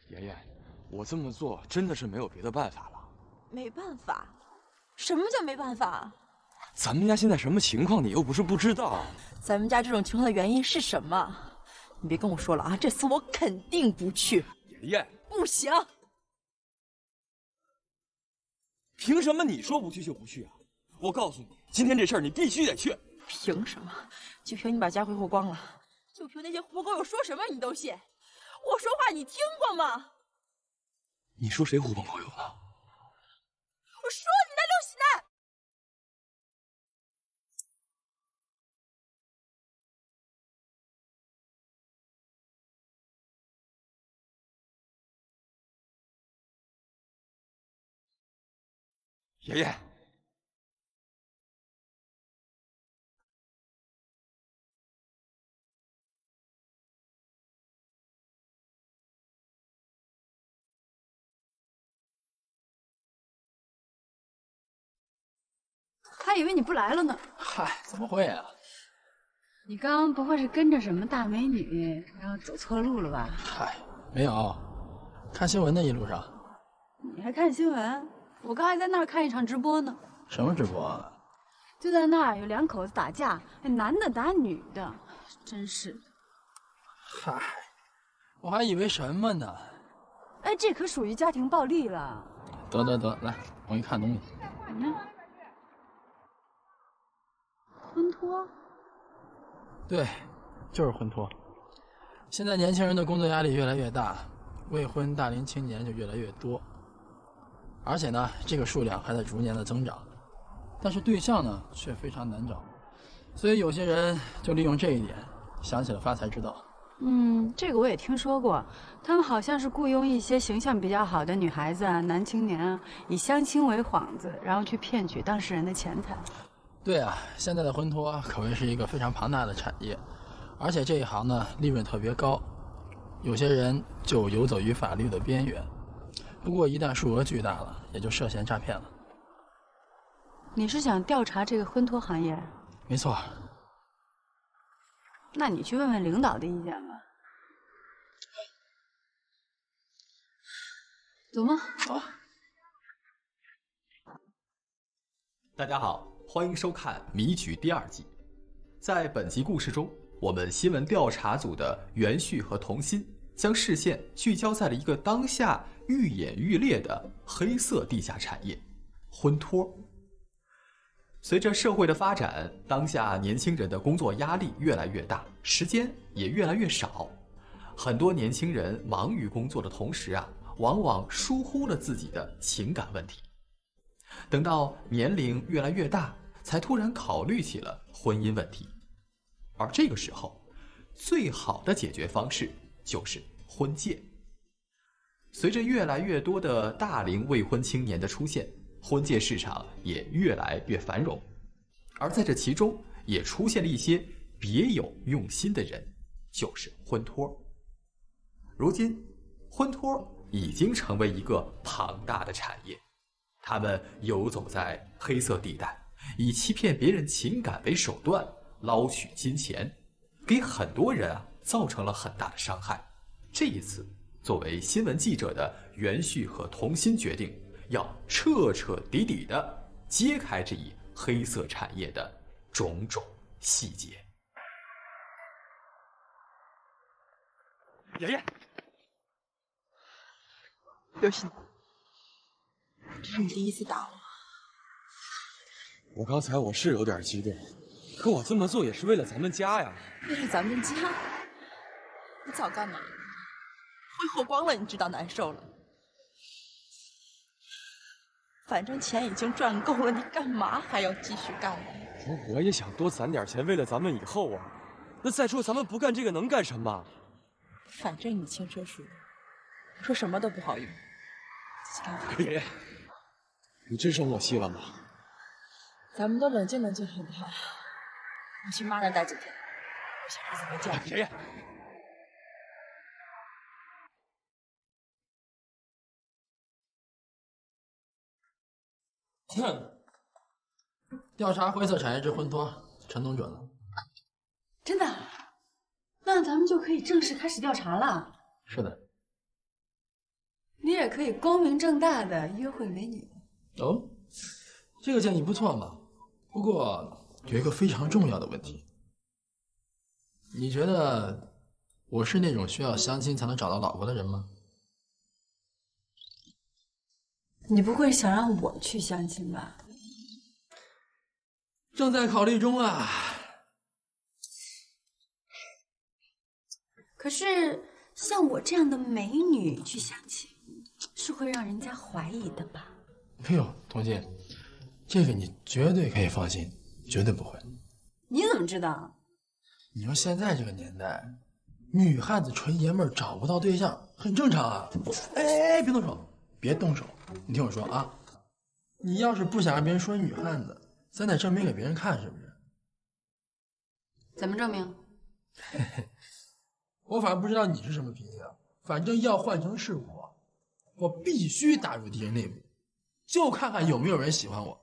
爷爷，我这么做真的是没有别的办法了。没办法？什么叫没办法？咱们家现在什么情况，你又不是不知道。咱们家这种情况的原因是什么？你别跟我说了啊！这次我肯定不去。爷爷，不行。凭什么你说不去就不去啊？我告诉你，今天这事儿你必须得去。凭什么？就凭你把家挥霍光了？就凭那些狐狗友说什么你都信？我说话你听过吗？你说谁狐朋狗友呢？我说你那刘喜男！爷爷，还以为你不来了呢。嗨，怎么会啊？你刚刚不会是跟着什么大美女，然后走错路了吧？嗨，没有，看新闻的一路上。你还看新闻？我刚才在那儿看一场直播呢。什么直播啊？就在那儿有两口子打架，男的打女的，真是的。嗨，我还以为什么呢？哎，这可属于家庭暴力了。得，来，我给你看东西。婚托？对，就是婚托。现在年轻人的工作压力越来越大，未婚大龄青年就越来越多，而且呢，这个数量还在逐年的增长。但是对象呢，却非常难找，所以有些人就利用这一点，想起了发财之道。这个我也听说过，他们好像是雇佣一些形象比较好的女孩子啊、男青年啊，以相亲为幌子，然后去骗取当事人的钱财。对啊，现在的婚托可谓是一个非常庞大的产业，而且这一行呢，利润特别高，有些人就游走于法律的边缘。不过一旦数额巨大了，也就涉嫌诈骗了。你是想调查这个婚托行业？没错。那你去问问领导的意见吧。走吗？走。大家好，欢迎收看《迷局》第2季。在本集故事中，我们新闻调查组的袁旭和童心将视线聚焦在了一个当下愈演愈烈的黑色地下产业——婚托。随着社会的发展，当下年轻人的工作压力越来越大，时间也越来越少。很多年轻人忙于工作的同时往往疏忽了自己的情感问题。等到年龄越来越大，才突然考虑起了婚姻问题。而这个时候，最好的解决方式就是婚介。随着越来越多的大龄未婚青年的出现，婚介市场也越来越繁荣，而在这其中也出现了一些别有用心的人，就是婚托。如今，婚托已经成为一个庞大的产业，他们游走在黑色地带，以欺骗别人情感为手段，捞取金钱，给很多人造成了很大的伤害。这一次，作为新闻记者的袁旭和童心决定要彻彻底底地揭开这一黑色产业的种种细节。爷爷，刘鑫，这是你第一次打我。刚才我是有点激动，可我这么做也是为了咱们家呀。为了咱们家？你早干嘛？挥霍光了，你知道难受了。反正钱已经赚够了，你干嘛还要继续干呢？我也想多攒点钱，为了咱们以后啊。那再说咱们不干这个能干什么？反正你轻车熟路，说什么都不好用。爷爷，你真生我气了吗？咱们都冷静冷静好不好？你去妈那待几天，我想日子没见。爷爷。调查灰色产业之婚托，陈总准了。真的？那咱们就可以正式开始调查了。是的。你也可以光明正大的约会美女。哦，这个建议不错嘛。不过有一个非常重要的问题，你觉得我是那种需要相亲才能找到老婆的人吗？你不会想让我去相亲吧？正在考虑中啊。可是像我这样的美女去相亲，是会让人家怀疑的吧？哎呦，童心，这个你绝对可以放心，绝对不会。你怎么知道？你说现在这个年代，女汉子纯爷们儿找不到对象很正常啊。哎，别动手，别动手，你听我说啊，你要是不想让别人说你女汉子，咱得证明给别人看，是不是？怎么证明？嘿嘿，我反正不知道你是什么脾气啊，反正要换成是我必须打入敌人内部，就看看有没有人喜欢我，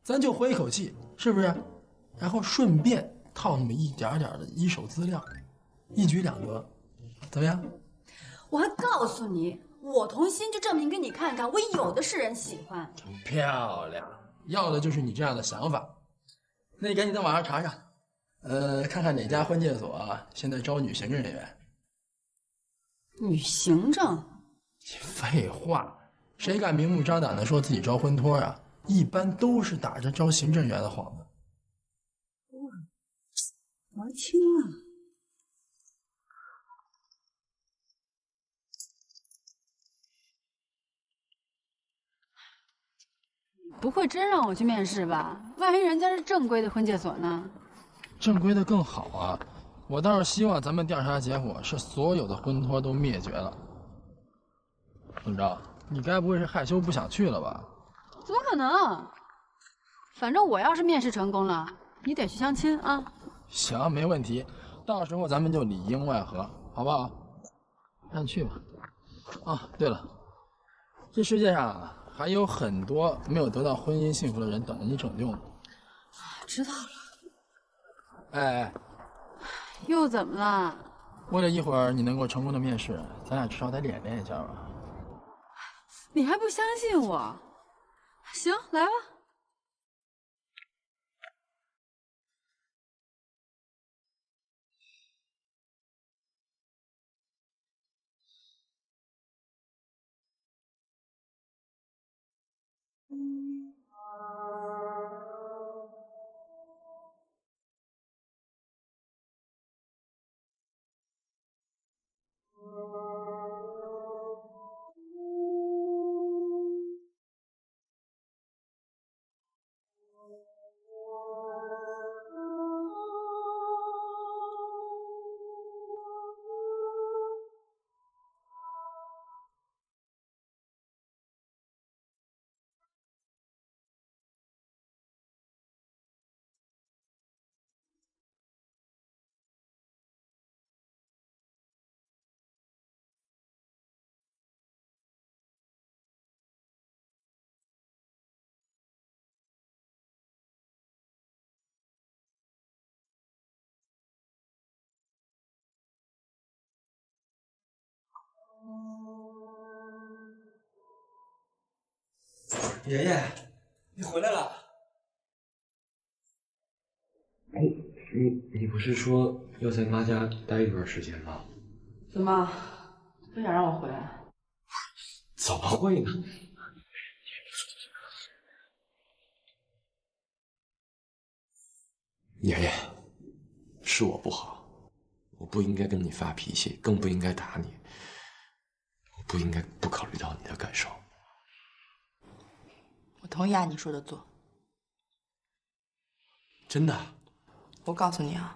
咱就回一口气，是不是？然后顺便套那么一点点的一手资料，一举两得，怎么样？我还告诉你，我童心就证明给你看看，我有的是人喜欢。漂亮，要的就是你这样的想法。那你赶紧在网上查查，看看哪家婚介所啊现在招女行政人员。女行政？废话，谁敢明目张胆的说自己招婚托啊？一般都是打着招行政人员的幌子。玩清了。不会真让我去面试吧？万一人家是正规的婚介所呢？正规的更好啊！我倒是希望咱们调查结果是所有的婚托都灭绝了。怎么着？你该不会是害羞不想去了吧？怎么可能？反正我要是面试成功了，你得去相亲啊。行，没问题，到时候咱们就里应外合，好不好？让你去吧。啊，对了，这世界上啊还有很多没有得到婚姻幸福的人等着你拯救呢。知道了。哎，又怎么了？为了一会儿你能够成功的面试，咱俩至少得演练一下吧。你还不相信我？行，来吧。爷爷，你回来了。哎，你不是说要在妈家待一段时间吗？怎么不想让我回来？怎么会呢？爷爷，是我不好，我不应该跟你发脾气，更不应该打你，我不应该不考虑到你的感受。我同意按你说的做。真的？我告诉你啊，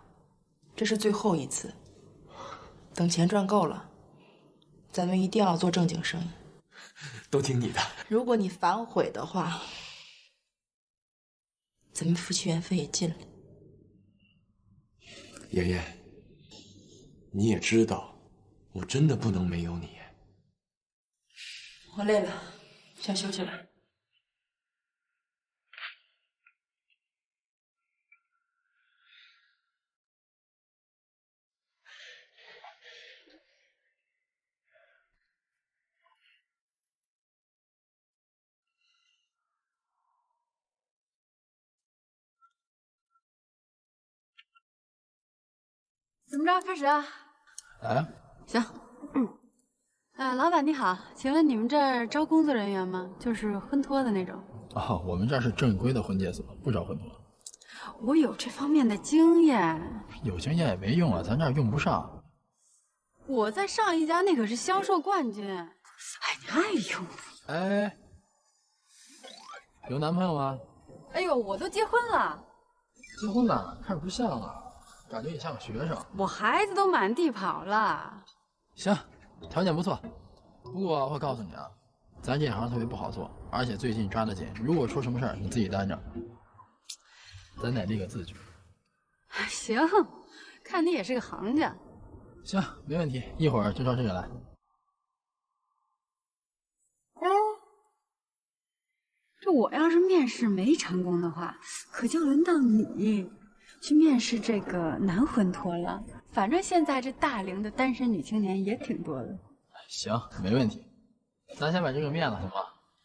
这是最后一次。等钱赚够了，咱们一定要做正经生意。都听你的。如果你反悔的话，咱们夫妻缘分也尽了。爷爷，你也知道，我真的不能没有你。我累了，想休息了。怎么着，开始啊？来啊！行。老板你好，请问你们这儿招工作人员吗？就是婚托的那种。哦，我们这儿是正规的婚介所，不招婚托。我有这方面的经验。有经验也没用啊，咱这儿用不上。我在上一家那可是销售冠军。哎，你爱用。哎，有男朋友吗？哎呦，我都结婚了。结婚了？看着不像啊，感觉也像个学生。我孩子都满地跑了。行，条件不错。不过我告诉你啊，咱这行特别不好做，而且最近抓得紧，如果出什么事儿，你自己担着。咱得立个字据。行，看你也是个行家。行，没问题，一会儿就照这个来。这我要是面试没成功的话，可就轮到你去面试这个男婚托了。反正现在这大龄的单身女青年也挺多的。行，没问题。咱先把这个面了，行吗？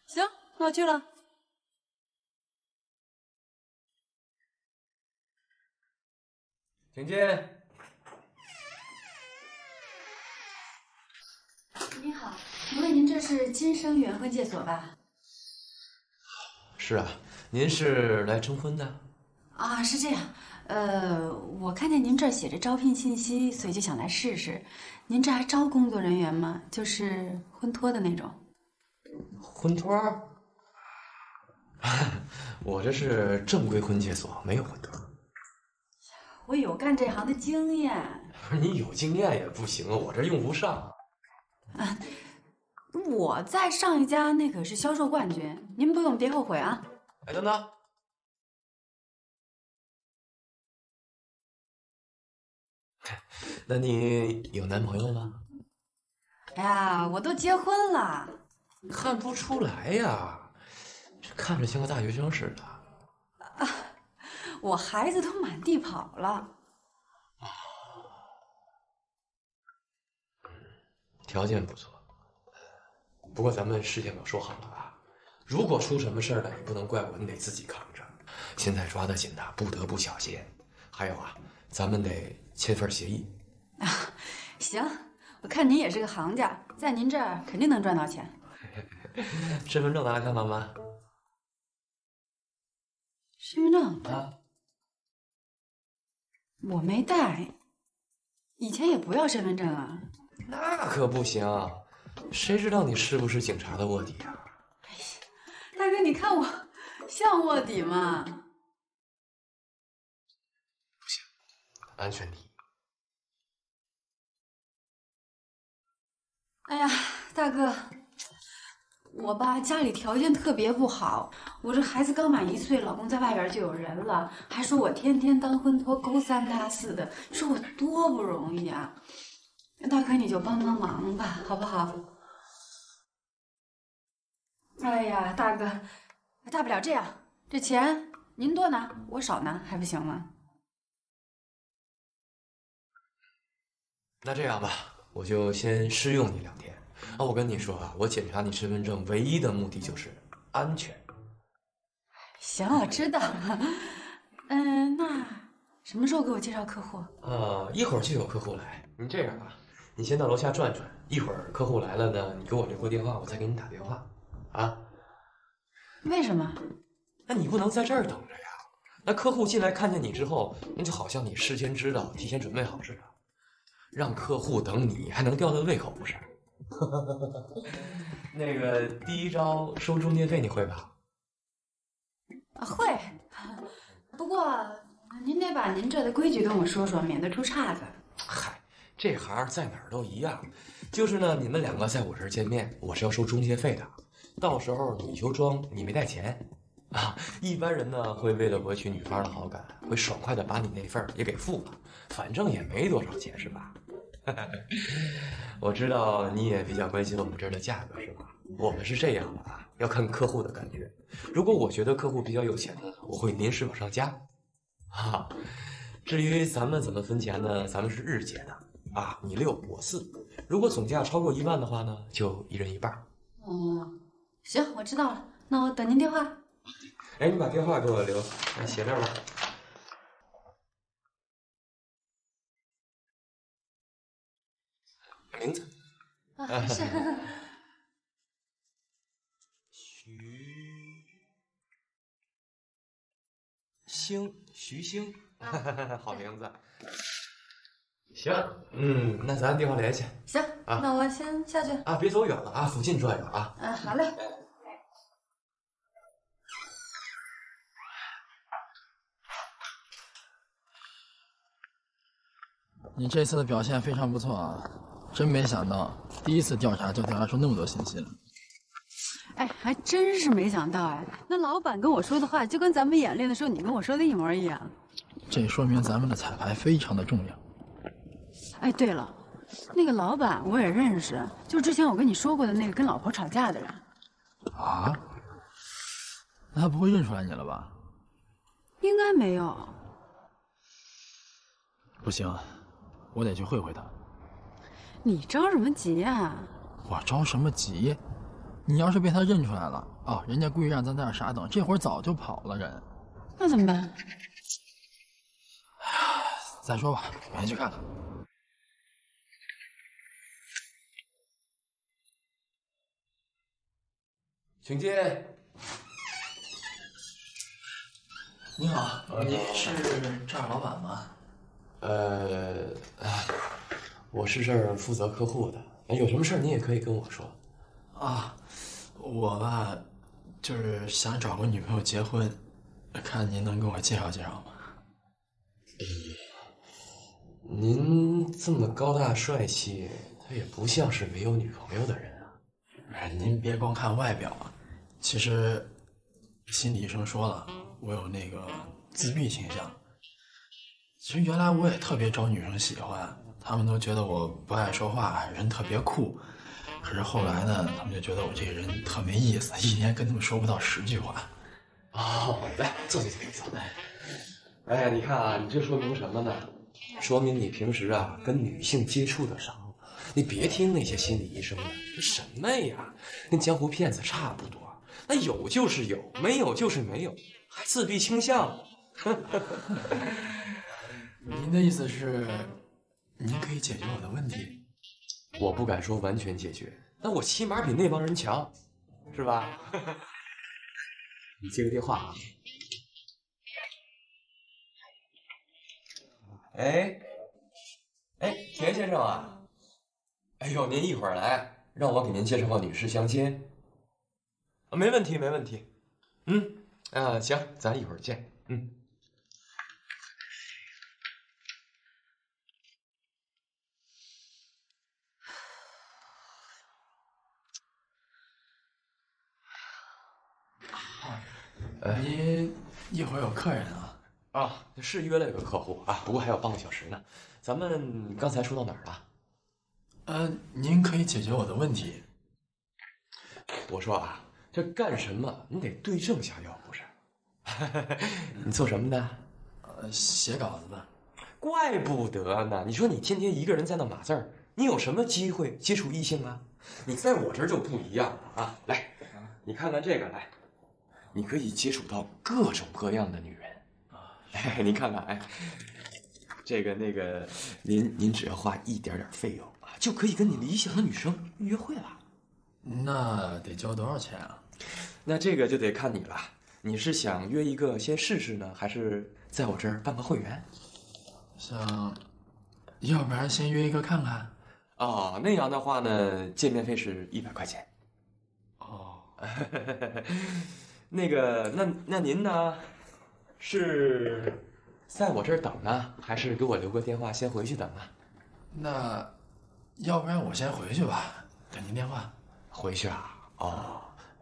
行，那我去了。请进。你好，请问您这是金生源婚介所吧？是啊，您是来征婚的？啊，是这样。我看见您这儿写着招聘信息，所以就想来试试。您这还招工作人员吗？就是婚托的那种。婚托？我这是正规婚介所，没有婚托。我有干这行的经验。不是你有经验也不行啊，我这用不上。啊，我在上一家那可是销售冠军，您不用别后悔啊。哎，等等。那你有男朋友吗？哎呀，我都结婚了。看不出来呀，这看着像个大学生似的。啊，我孩子都满地跑了。条件不错，不过咱们事先可说好了啊，如果出什么事儿了，也不能怪我，你得自己扛着。现在抓得紧的，不得不小心。还有啊，咱们得签份协议。啊，行，我看您也是个行家，在您这儿肯定能赚到钱。身份证拿来看看吧。身份证啊，我没带，以前也不要身份证啊。那可不行，谁知道你是不是警察的卧底啊？哎呀，大哥，你看我像卧底吗？不行，安全第一。哎呀，大哥，我吧家里条件特别不好，我这孩子刚满1岁，老公在外边就有人了，还说我天天当婚托勾3搭4的，说我多不容易啊！大哥你就帮帮忙吧，好不好？哎呀，大哥，大不了这样，这钱您多拿，我少拿，还不行吗？那这样吧，我就先试用你2天。啊，我跟你说啊，我检查你身份证唯一的目的就是安全。行，我知道。那什么时候给我介绍客户？一会儿就有客户来。你这样吧，你先到楼下转转，一会儿客户来了呢，你给我留个电话，我再给你打电话。啊？为什么？那你不能在这儿等着呀。那客户进来看见你之后，那就好像你事先知道、提前准备好似的，让客户等你，还能吊他胃口不是？那个第一招收中介费你会吧？会，不过您得把您这的规矩跟我说说，免得出岔子。嗨，这行在哪儿都一样，就是呢，你们2个在我这儿见面，我是要收中介费的。到时候你就装你没带钱啊。一般人呢会为了博取女方的好感，会爽快的把你那份儿也给付了，反正也没多少钱，是吧？我知道你也比较关心我们这儿的价格，是吧？我们是这样的啊，要看客户的感觉。如果我觉得客户比较有钱呢，我会临时往上加。啊，至于咱们怎么分钱呢？咱们是日结的啊，你6我4。如果总价超过1万的话呢，就一人一半。行，我知道了，那我等您电话。哎，你把电话给我留，写这儿吧。名字？啊，是。徐星，好名字。行，那咱按电话联系。行，那我先下去啊，别走远了啊，附近转悠啊。好嘞。你这次的表现非常不错啊，真没想到第一次调查就调查出那么多信息了。哎，还真是没想到哎，那老板跟我说的话就跟咱们演练的时候你跟我说的一模一样。这说明咱们的彩排非常的重要。哎，对了，那个老板我也认识，就是之前我跟你说过的那个跟老婆吵架的人。啊？那他不会认出来你了吧？应该没有。不行，我得去会会他。你着什么急呀？我着什么急？你要是被他认出来了啊，人家故意让咱在这傻等，这会儿早就跑了人。那怎么办？哎呀，再说吧，我先去看看。请进。你好，您是这儿老板吗？我是这儿负责客户的，有什么事儿你也可以跟我说。啊，我吧，就是想找个女朋友结婚，看您能给我介绍介绍吗？您这么高大帅气，他也不像是没有女朋友的人啊。您别光看外表啊，其实心理医生说了，我有那个自闭倾向。其实原来我也特别招女生喜欢，她们都觉得我不爱说话，人特别酷。可是后来呢，他们就觉得我这个人特没意思，一年跟他们说不到10句话。哦，来，坐。哎，你看啊，你这说明什么呢？说明你平时啊跟女性接触的少。你别听那些心理医生的，这什么呀，跟江湖骗子差不多。那有就是有，没有就是没有，还自闭倾向。您的意思是，您可以解决我的问题？我不敢说完全解决，但我起码比那帮人强，是吧？你接个电话啊。哎，田先生啊，哎呦，您一会儿来，让我给您介绍个女士相亲。没问题。行，咱一会儿见。您一会儿有客人啊？啊，是约了一个客户啊，不过还有半个小时呢。咱们刚才说到哪儿了？您可以解决我的问题。我说啊，这干什么你得对症下药，不是？你做什么的？写稿子的。怪不得呢！你说你天天一个人在那码字儿，你有什么机会接触异性啊？你在我这儿就不一样了啊！来，你看看这个，来，你可以接触到各种各样的女人啊！哎，您看看，哎，这个那个，您只要花一点点费用啊，就可以跟你理想的女生约会了。那得交多少钱啊？那这个就得看你了。你是想约一个先试试呢，还是在我这儿办个会员？要不然先约一个看看。哦，那样的话呢，见面费是100块钱。哦，那个，那您呢？是在我这儿等呢，还是给我留个电话先回去等啊？那要不然我先回去吧，等您电话。回去啊？哦，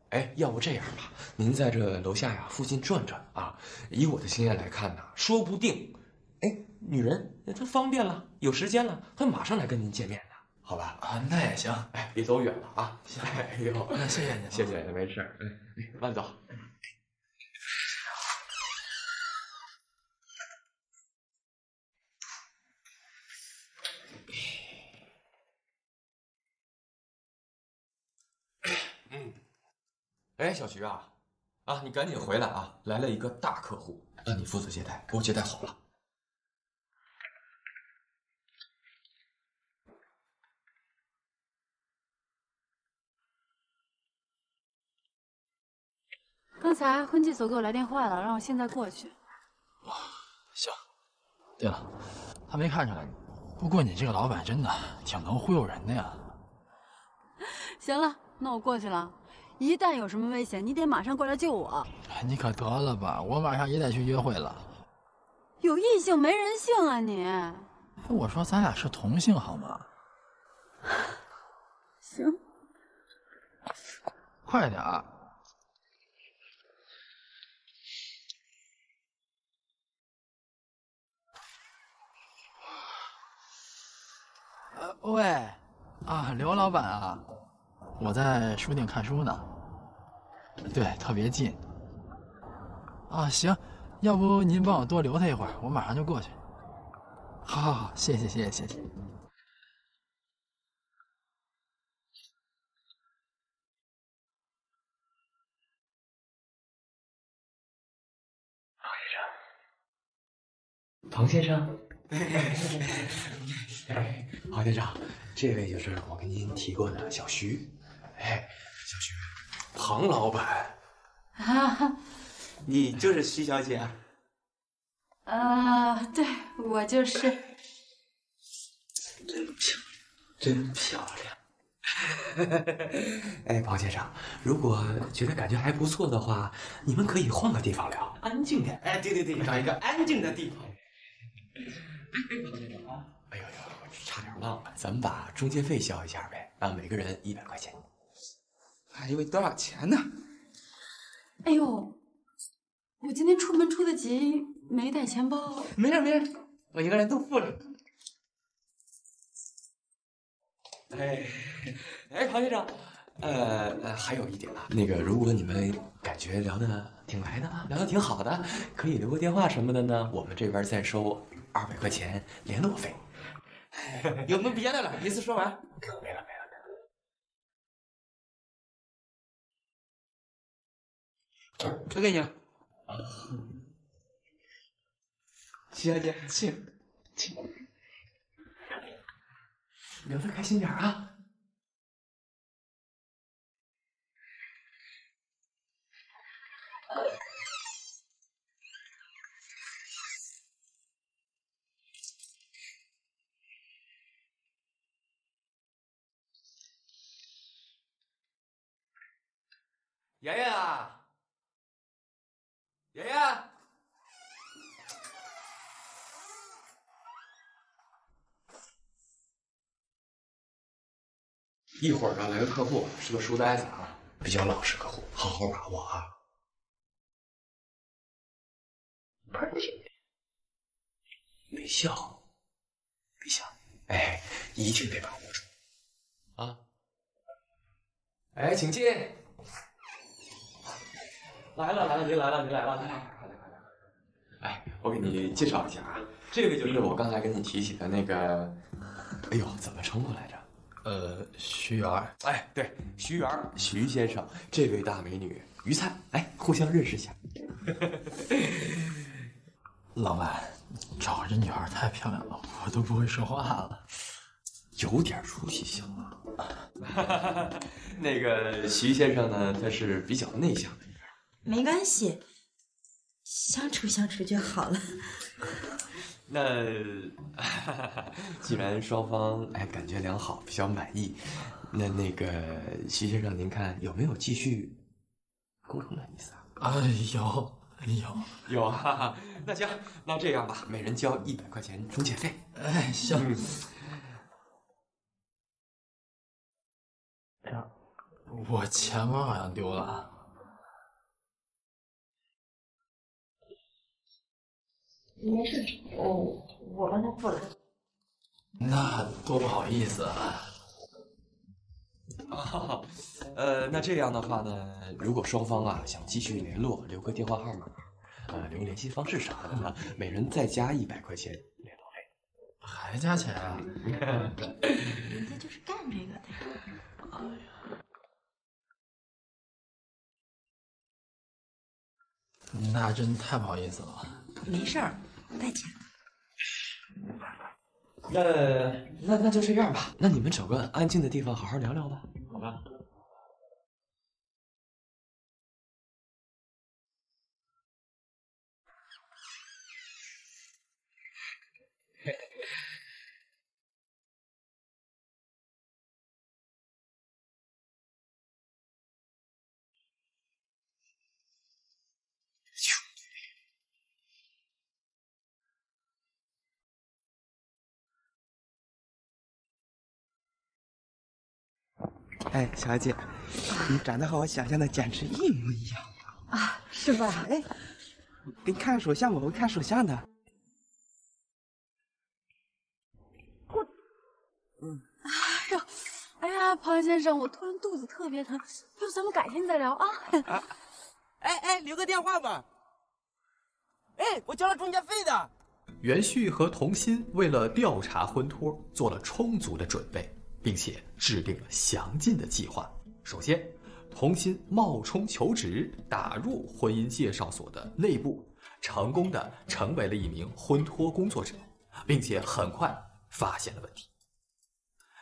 哎，要不这样吧，您在这楼下呀附近转转啊。以我的经验来看呢，说不定，哎，女人她方便了，有时间了，她马上来跟您见面呢，好吧？啊，那也行。哎，别走远了啊。哎呦，那谢谢您，谢谢，没事。慢走。哎，小徐啊，你赶紧回来啊！来了一个大客户，让你负责接待，给我接待好了。刚才婚介所给我来电话了，让我现在过去。行。对了，他没看出来你。不过你这个老板真的挺能忽悠人的呀。行了，那我过去了。一旦有什么危险，你得马上过来救我。你可得了吧，我马上也得去约会了。有异性没人性啊你！我说咱俩是同性好吗？行，快点儿。喂，啊，刘老板啊，我在书店看书呢。对，特别近。啊，行，要不您帮我多留他一会儿，我马上就过去。好，好，好，谢谢，谢谢，谢谢。庞先生，庞先生，这位就是我跟您提过的小徐，小徐，庞老板，你就是徐小姐啊？对，我就是。真漂亮。哎，庞先生，如果觉得感觉还不错的话，你们可以换个地方聊，安静点。哎，对，找一个安静的地方。庞先生啊，哎呦，我差点忘了，咱们把中介费交一下呗，每个人100块钱。还以为多少钱呢？哎呦，我今天出门出得急，没带钱包。没事，我一个人都付了。哎，庞先生，还有一点啊，如果你们感觉聊得挺来的，聊得挺好的，可以留个电话什么的呢，我们这边再收200块钱联络费。有没有别的了？一次说完。没了。这给你了。徐小姐，请。聊得开心点啊！妍妍啊，妍妍。一会儿来个客户，是个书呆子啊，比较老实客户，好好把握啊。喷嚏，微笑，哎，一定得把握住啊！哎，请进。来了，您来了。哎，我给你介绍一下啊，这位就是我刚才跟你提起的那个，哎呦，怎么称呼来着？徐媛。哎，对，徐媛，徐先生，这位大美女于灿，哎，互相认识一下。老板，找这女孩太漂亮了，我都不会说话了。有点出息行吗？那个徐先生呢，他是比较内向的人。没关系，相处就好了。那既然双方感觉良好，比较满意，那个徐先生，您看有没有继续沟通的意思啊？有啊。那行，那这样吧，每人交100块钱中介费。哎，行。哎呀，我钱包好像丢了。没事，我帮他付了。那多不好意思啊。那这样的话呢，如果双方想继续联络，留个电话号码，留个联系方式啥的呢，每人再加100块钱联络费。还加钱啊？人家就是干这个的。哎呀，那真太不好意思了。没事儿，带钱。那就这样吧。那你们找个安静的地方好好聊聊吧，好吧？哎，小姐，你长得和我想象的简直一模一样啊，是吧？哎，给你看手相，我会看手相的。哎呀，庞先生，我突然肚子特别疼，要不咱们改天再聊啊？哎，留个电话吧。哎，我交了中介费的。袁旭和童心为了调查婚托做了充足的准备，并且制定了详尽的计划。首先，童心冒充求职，打入婚姻介绍所的内部，成功的成为了一名婚托工作者，并且很快发现了问题。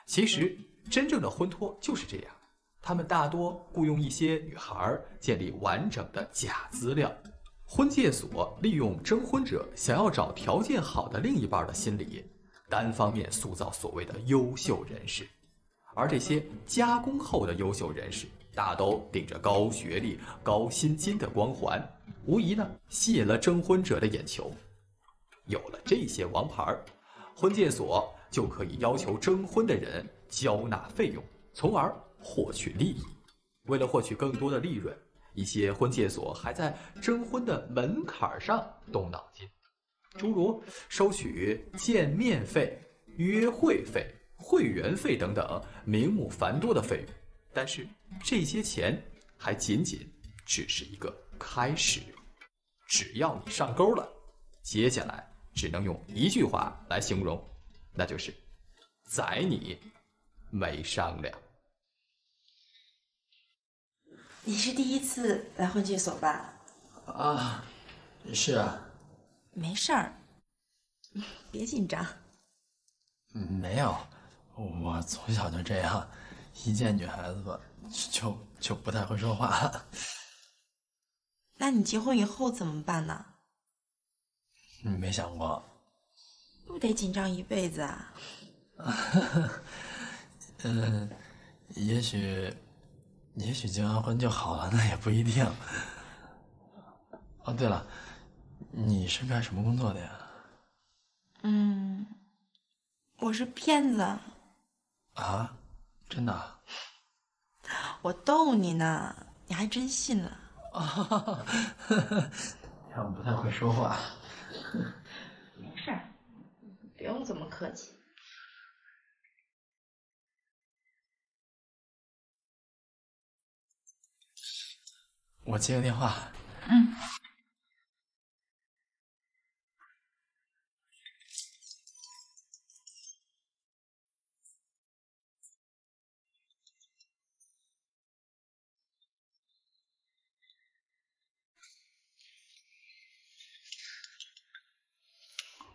其实，真正的婚托就是这样，他们大多雇佣一些女孩建立完整的假资料。婚介所利用征婚者想要找条件好的另一半的心理，单方面塑造所谓的优秀人士，而这些加工后的优秀人士大都顶着高学历、高薪金的光环，无疑呢吸引了征婚者的眼球。有了这些王牌，婚介所就可以要求征婚的人交纳费用，从而获取利益。为了获取更多的利润，一些婚介所还在征婚的门槛上动脑筋，诸如收取见面费、约会费、会员费等等名目繁多的费用。但是这些钱还仅仅只是一个开始，只要你上钩了，接下来只能用一句话来形容，那就是宰你没商量。你是第一次来婚介所吧？啊，是啊。没事儿，别紧张。没有，我从小就这样，一见女孩子吧，就不太会说话。那你结婚以后怎么办呢？没想过。不得紧张一辈子啊？也许结完婚就好了，那也不一定。哦，对了，你是干什么工作的呀？我是骗子。啊，真的啊？我逗你呢，你还真信了。看我不太会说话。没事儿，不用这么客气。我接个电话。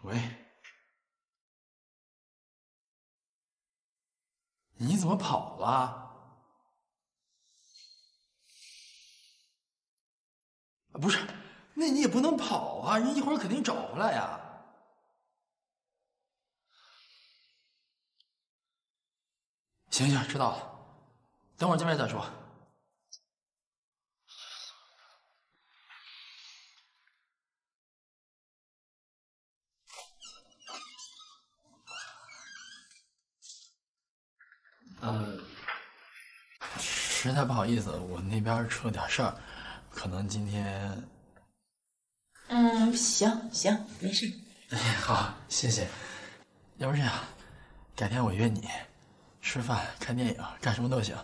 喂，你怎么跑了？不是，那你也不能跑啊，人一会儿肯定找回来呀。行，知道了，等会儿见面再说。实在不好意思，我那边出了点事儿，可能今天……行，没事。哎，好，谢谢。要不这样，改天我约你吃饭、看电影，干什么都行，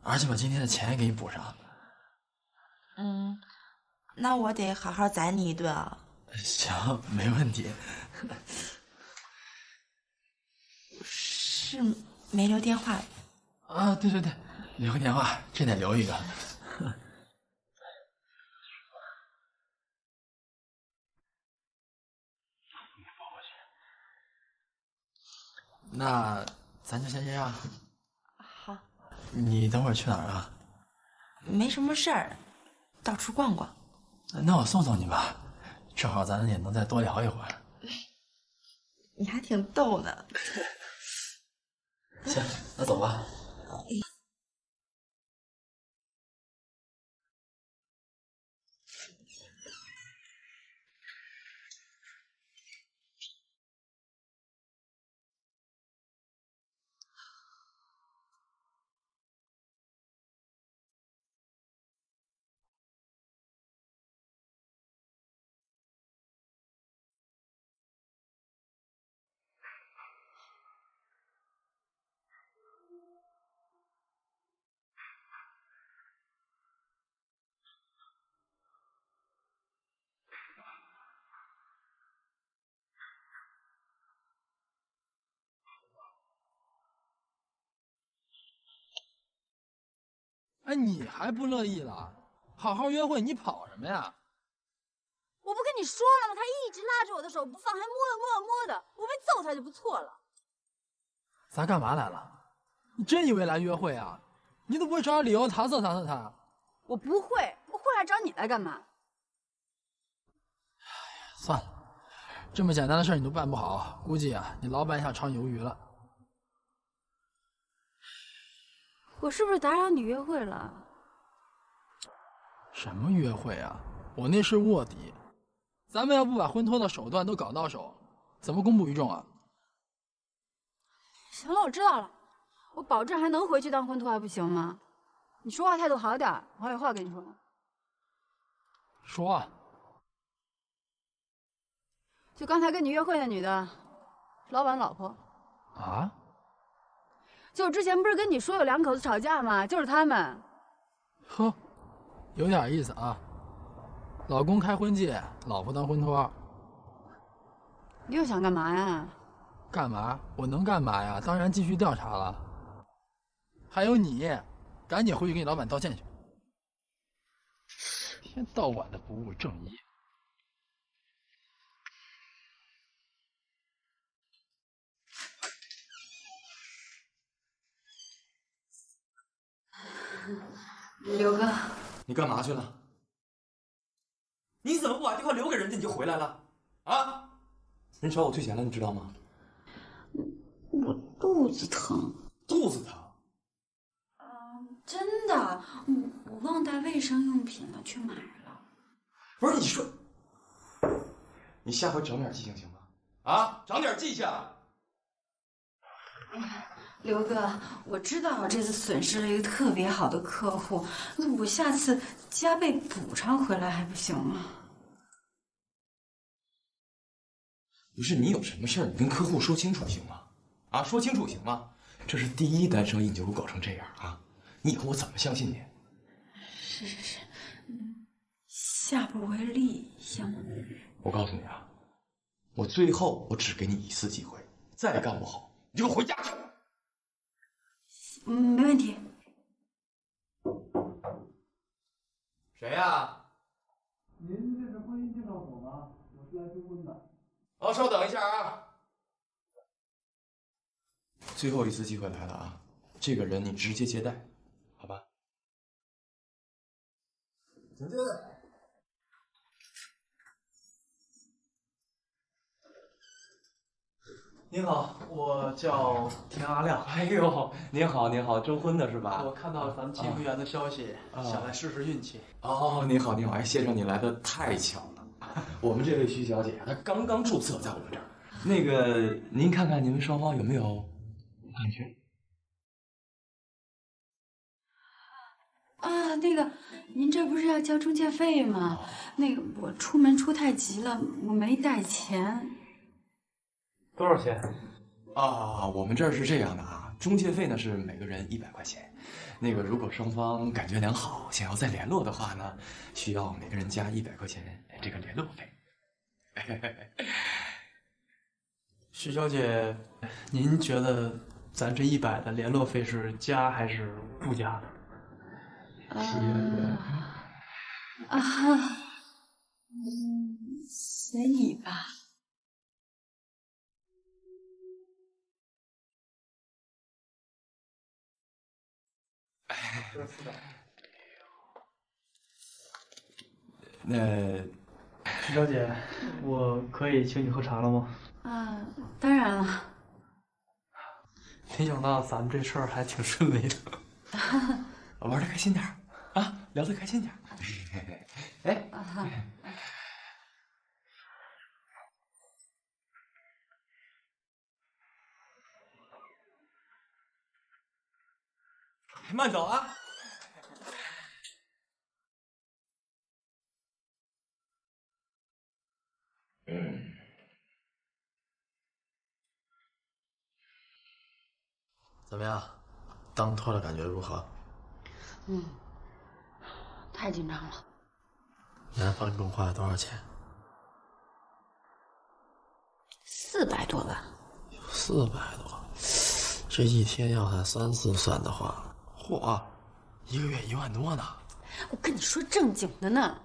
而且把今天的钱也给你补上。那我得好好宰你一顿啊。行，没问题。是没留电话。啊，对，留个电话，这得留一个。那咱就先这样。好。你等会儿去哪儿啊？没什么事儿，到处逛逛。那我送你吧，正好咱也能再多聊一会儿。你还挺逗呢。行，那走吧。哎，你还不乐意了？好好约会，你跑什么呀？我不跟你说了吗？他一直拉着我的手不放，还摸的，我没揍他就不错了。咱干嘛来了？你真以为来约会啊？你都不会找点理由搪塞他？我不会，我会来找你来干嘛？算了，这么简单的事你都办不好，估计啊，你老板想炒鱿鱼了。我是不是打扰你约会了？什么约会啊？我那是卧底，咱们要不把婚托的手段都搞到手，怎么公布于众啊？行了，我知道了，我保证还能回去当婚托，还不行吗？你说话态度好点，我还有话跟你说呢。说啊。就刚才跟你约会那女的，老板老婆。啊？就之前不是跟你说有两口子吵架吗？就是他们。呵，有点意思啊。老公开婚戒，老婆当婚托。你又想干嘛呀？干嘛？我能干嘛呀？当然继续调查了。还有你，赶紧回去给你老板道歉去。一天到晚的不务正业。刘哥，你干嘛去了？你怎么不把电话留给人家你就回来了？啊？人找我退钱了，你知道吗？我肚子疼。肚子疼？真的，我忘带卫生用品了，去买了。不是你说，你下回长点记性行吗？啊，长点记性。哎呀，刘哥，我知道我这次损失了一个特别好的客户，那我下次加倍补偿回来还不行吗？不是你有什么事儿，你跟客户说清楚行吗？啊，说清楚行吗？这是第一单生意你就给我搞成这样啊！你以后我怎么相信你？是，下不为例，行吗？我告诉你啊，我最后我只给你一次机会，再干不好你就给我回家去。没问题。谁呀？您这是婚姻介绍所吗？我是来征婚的。哦，稍等一下啊。最后一次机会来了啊！这个人你直接接待，好吧？请进。您好，我叫田阿亮。哎呦，您好，您好，征婚的是吧？我看到咱们结婚员的消息，想来试试运气。哦，您好，您好，哎，先生，你来的太巧了。我们这位徐小姐，她刚刚注册在我们这儿。那个，您看看你们双方有没有感觉？啊，那个，您这不是要交中介费吗？那个，我出门出太急了，我没带钱。多少钱？啊，我们这儿是这样的啊，中介费呢是每个人100块钱。那个，如果双方感觉良好，想要再联络的话呢，需要每个人加100块钱这个联络费。徐小姐，您觉得咱这100的联络费是加还是不加的？随你吧。那徐小姐，我可以请你喝茶了吗？啊，当然了。没想到咱们这事儿还挺顺利的。玩的开心点啊，聊得开心点。哎，慢走啊！怎么样？当托的感觉如何？太紧张了。男方一共花了多少钱400多万。？400多，这一天要按3次算的话，嚯， 1个月1万多呢。我跟你说正经的呢，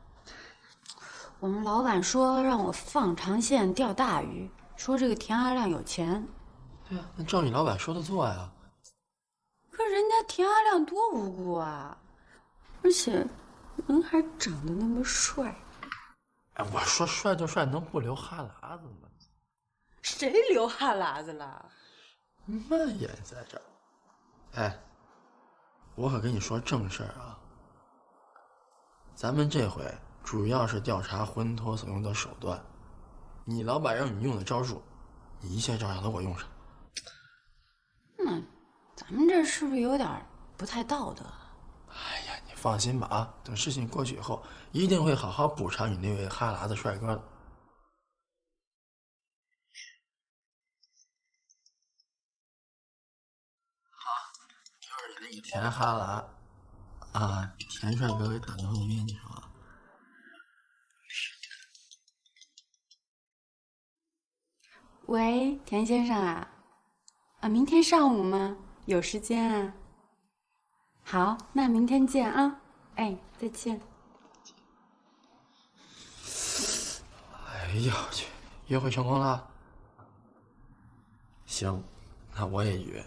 我们老板说让我放长线钓大鱼，说这个田阿亮有钱。对啊，那照你老板说的做呀。可人家田阿亮多无辜啊，而且人还长得那么帅。哎，我说帅就帅，能不流哈喇子吗？谁流哈喇子了？蔓延在这儿。哎，我可跟你说正事儿啊。咱们这回主要是调查婚托所用的手段，你老板让你用的招数，你一切照样都给我用上。咱们这是不是有点不太道德？哎呀，你放心吧啊，等事情过去以后，一定会好好补偿你那位哈喇子帅哥的。好，一会儿你那个田哈喇啊，田帅哥给打电话约你是吧？喂，田先生啊，明天上午吗？有时间啊？好，那明天见啊！哎，再见。哎呀我去，约会成功了。行，那我也约。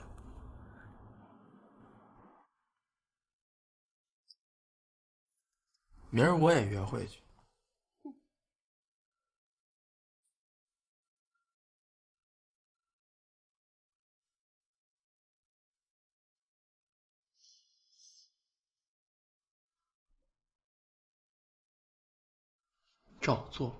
明儿我也约会去。照做。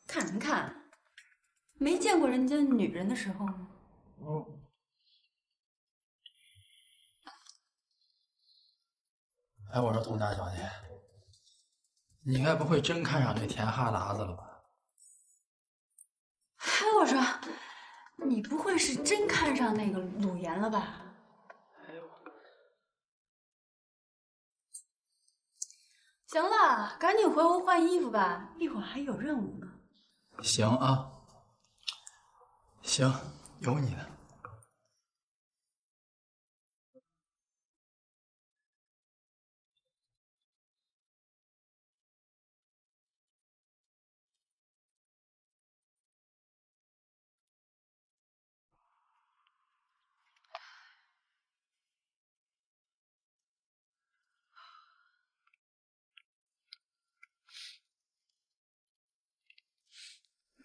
看什么看？没见过人家女人的时候吗？哎，我说佟大小姐，你该不会真看上那田哈喇子了吧？哎，我说，你不会是真看上那个鲁岩了吧？行了，赶紧回屋换衣服吧，一会儿还有任务呢。行啊，行，有你的。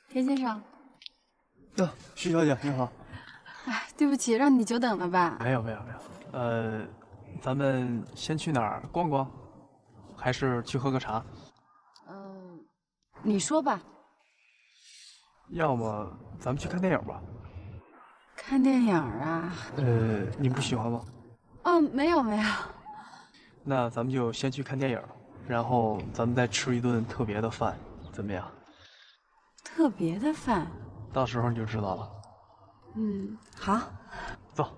田先生，徐小姐你好。哎，对不起，让你久等了吧？没有，咱们先去哪儿逛逛，还是去喝个茶？你说吧。要么咱们去看电影吧。看电影啊？你不喜欢吗？哦，没有。那咱们就先去看电影，然后咱们再吃一顿特别的饭，怎么样？特别的饭？到时候你就知道了。好。走。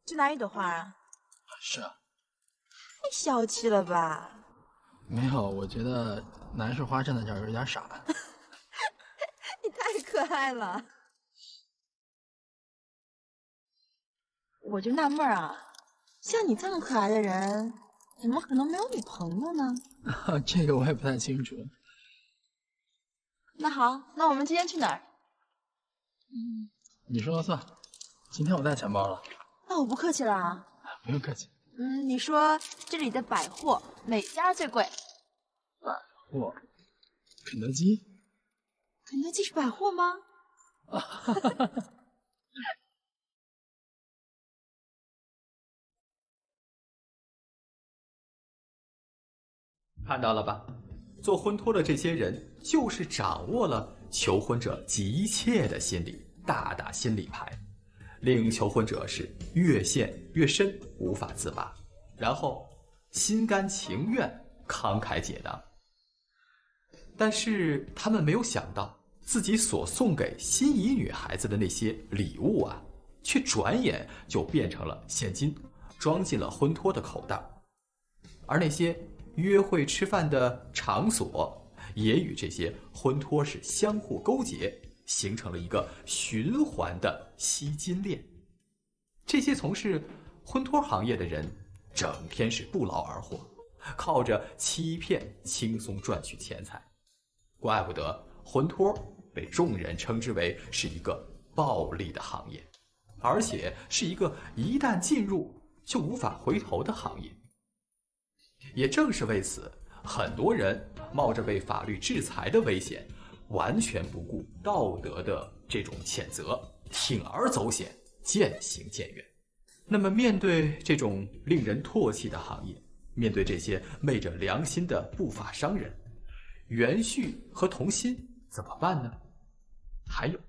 就拿一朵花啊？是啊。太小气了吧？没有，我觉得南市花站在这儿有点傻。你太可爱了。我就纳闷啊，像你这么可爱的人，怎么可能没有女朋友呢？这个我也不太清楚。那好，那我们今天去哪儿？你说了算。今天我带钱包了。那我不客气了啊。不用客气。你说这里的百货哪家最贵？百货，肯德基。肯德基是百货吗？看到了吧？做婚托的这些人，就是掌握了求婚者急切的心理，大打心理牌，令求婚者是越陷越深，无法自拔，然后心甘情愿慷慨解囊。但是他们没有想到，自己所送给心仪女孩子的那些礼物啊，却转眼就变成了现金，装进了婚托的口袋。而那些约会吃饭的场所，也与这些婚托是相互勾结，形成了一个循环的吸金链。这些从事婚托行业的人，整天是不劳而获，靠着欺骗轻松赚取钱财。怪不得婚托被众人称之为是一个暴利的行业，而且是一个一旦进入就无法回头的行业。也正是为此，很多人冒着被法律制裁的危险，完全不顾道德的这种谴责，铤而走险，渐行渐远。那么面对这种令人唾弃的行业，面对这些昧着良心的不法商人，元旭和童心怎么办呢？还有，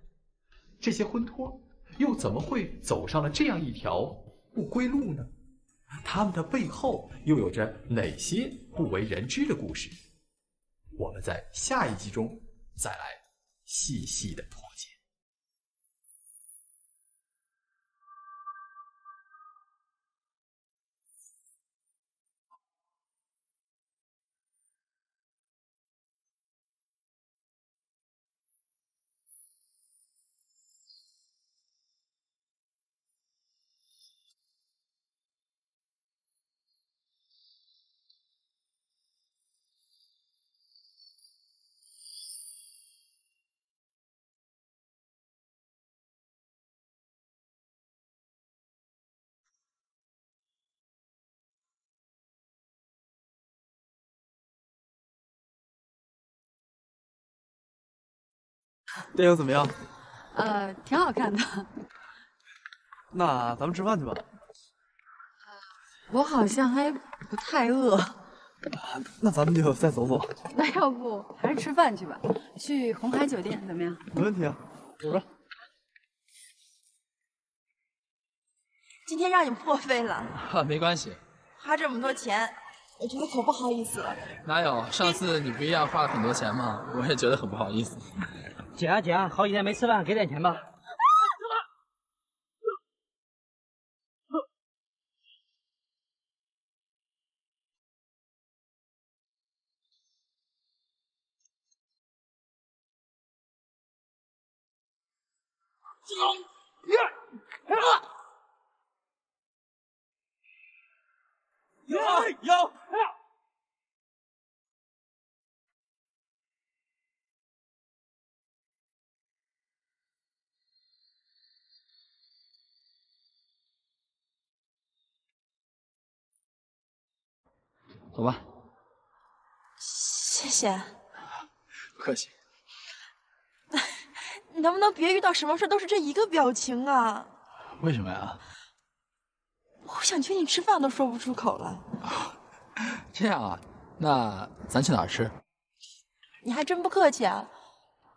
这些婚托又怎么会走上了这样一条不归路呢？他们的背后又有着哪些不为人知的故事？我们在下一集中再来细细的破解。电影怎么样？挺好看的。那咱们吃饭去吧。我好像还不太饿。那咱们就再走走。那要不还是吃饭去吧？去红海酒店怎么样？没问题啊，走着。今天让你破费了。没关系，花这么多钱，我觉得可不好意思了。哪有？上次你不一样花了很多钱吗？我也觉得很不好意思。姐啊姐啊，好几天没吃饭，给点钱吧。有。走吧。谢谢。不客气。你能不能别遇到什么事都是这一个表情啊？为什么呀？我想请你吃饭都说不出口了。这样啊，那咱去哪儿吃？你还真不客气啊。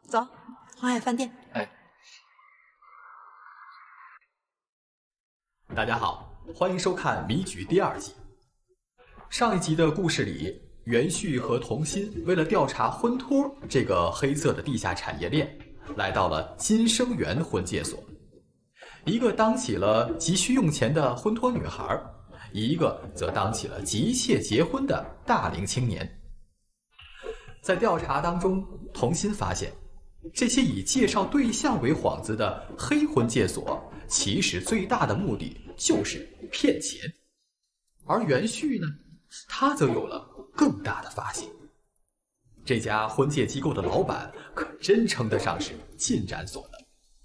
走，红海饭店。哎。大家好，欢迎收看《迷局》第2季。上一集的故事里，元旭和童心为了调查婚托这个黑色的地下产业链，来到了金生源婚介所。一个当起了急需用钱的婚托女孩，一个则当起了急切结婚的大龄青年。在调查当中，童心发现，这些以介绍对象为幌子的黑婚介所，其实最大的目的就是骗钱。而元旭呢，他则有了更大的发现。这家婚介机构的老板可真称得上是尽然所能，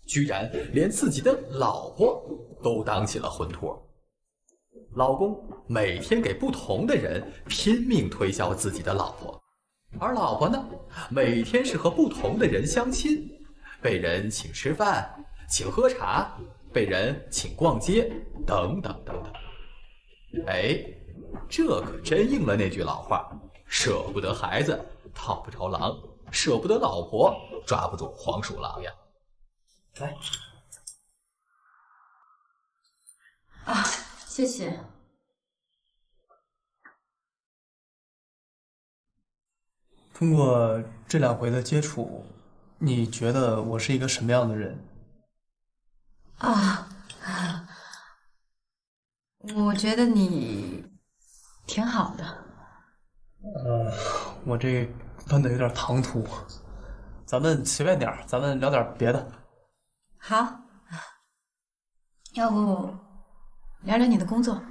居然连自己的老婆都当起了婚托。老公每天给不同的人拼命推销自己的老婆，而老婆呢，每天是和不同的人相亲，被人请吃饭，请喝茶，被人请逛街，等等等等。哎，这可真应了那句老话，舍不得孩子套不着狼，舍不得老婆抓不住黄鼠狼呀。来，啊，谢谢。通过这2回的接触，你觉得我是一个什么样的人？我觉得你挺好的。我这问的有点唐突，咱们随便点，咱们聊点别的。好，要不聊聊你的工作？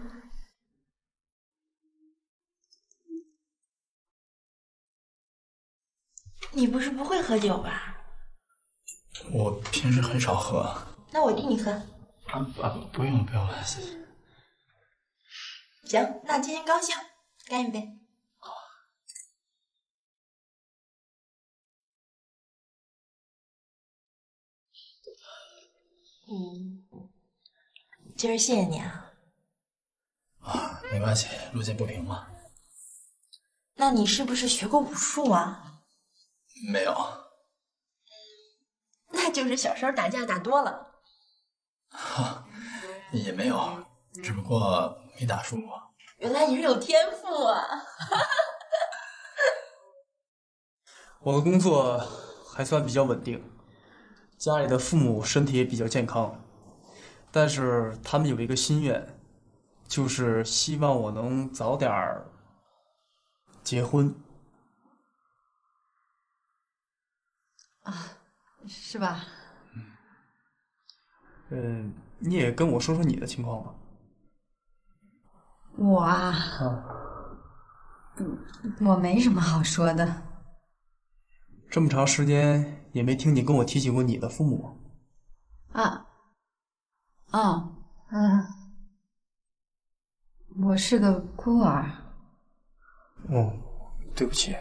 你不是不会喝酒吧？我平时很少喝。那我替你喝。不用了，谢谢。行，那今天高兴，干一杯。今儿谢谢你啊。没关系，路见不平嘛。那你是不是学过武术啊？没有。那就是小时候打架打多了。也没有，只不过没打输过。原来你是有天赋啊！我的工作还算比较稳定，家里的父母身体也比较健康，但是他们有一个心愿，就是希望我能早点结婚。是吧？你也跟我说说你的情况吧。我我没什么好说的。这么长时间也没听你跟我提起过你的父母。我是个孤儿。对不起。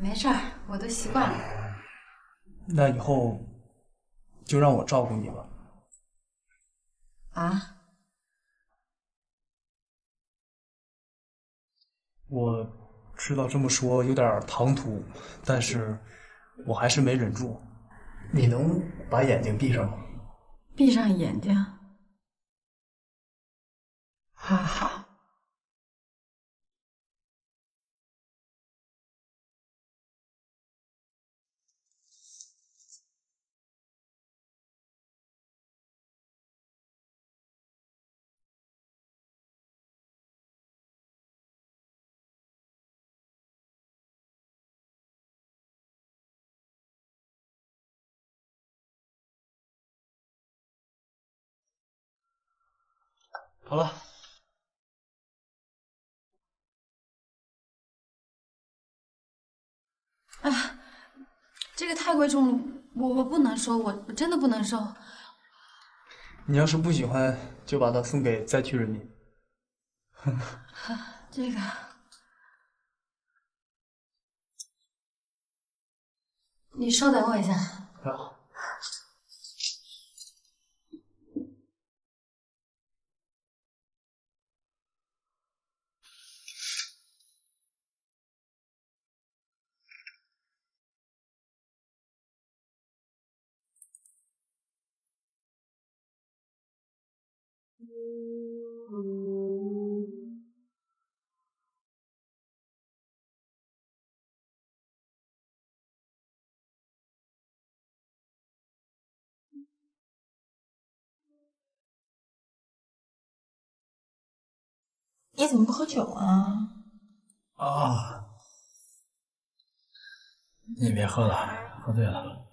没事儿，我都习惯了。那以后就让我照顾你吧。我知道这么说有点唐突，但是我还是没忍住。你能把眼睛闭上吗？闭上眼睛。好。好了。这个太贵重了，我不能收，我真的不能收。你要是不喜欢，就把它送给灾区人民。这个，你稍等我一下。好。你怎么不喝酒啊？你别喝了，喝醉了。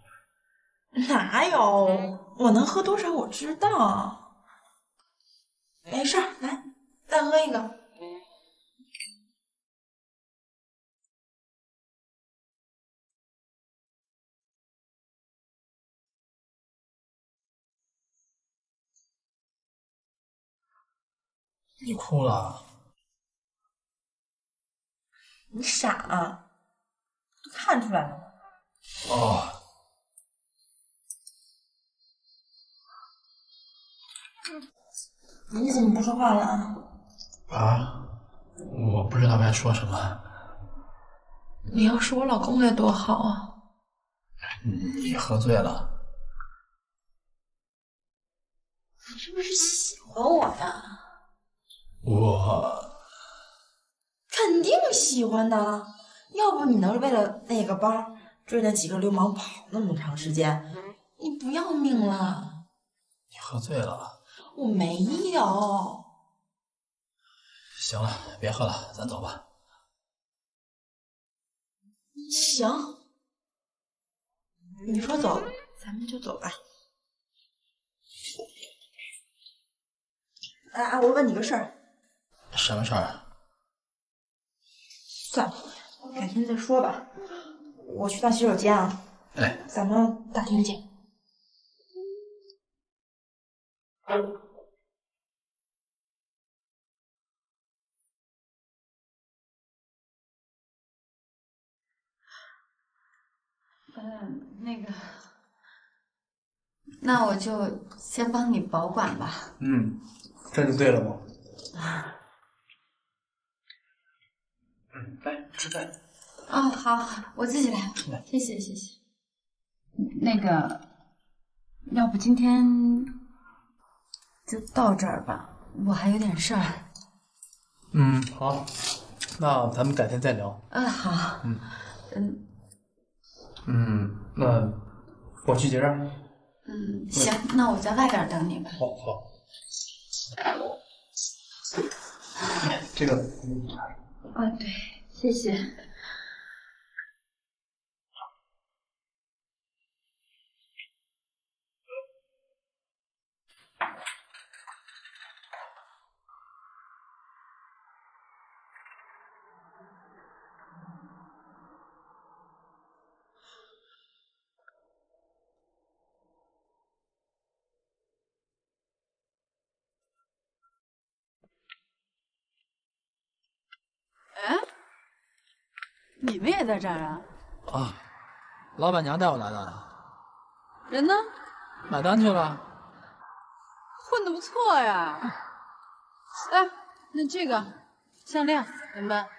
哪有？我能喝多少我知道。没事儿，来，再喝一个。你哭了？你傻啊？都看出来了。哦。你怎么不说话了？啊？我不知道该说什么。你要是我老公该多好啊！你喝醉了。你是不是喜欢我呀？我肯定喜欢的，要不你能为了那个包追那几个流氓跑那么长时间？你不要命了？你喝醉了。我没有。行了，别喝了，咱走吧。行，你说走，咱们就走吧。哎，我问你个事儿。什么事儿？算了，改天再说吧。我去趟洗手间啊。哎，咱们大厅见。那个，那我就先帮你保管吧。这就对了嘛。来吃饭。哦，好，我自己来。谢谢，谢谢。那个，要不今天就到这儿吧，我还有点事儿。好，那咱们改天再聊。好。那我去结账。行，那我在外边等你吧。好。这个。对，谢谢。你们也在这儿啊？啊，老板娘带我来的。人呢？买单去了。混得不错呀。哎，那这个项链怎么办？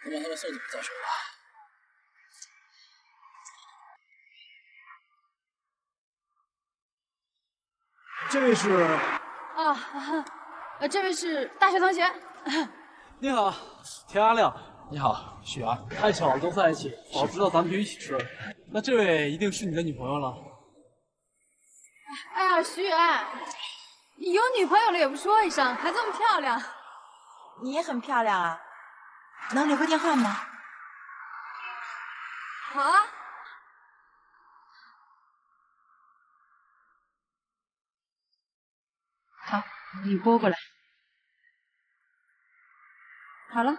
我让他们送走再说吧。这位是？这位是大学同学。你好，田阿亮。你好，许儿。太巧了，都在一起。早知道咱们就一起吃。那这位一定是你的女朋友了。哎呀，徐远，你有女朋友了也不说一声，还这么漂亮。你也很漂亮啊，能留个电话吗？好啊。好，你拨过来。好了。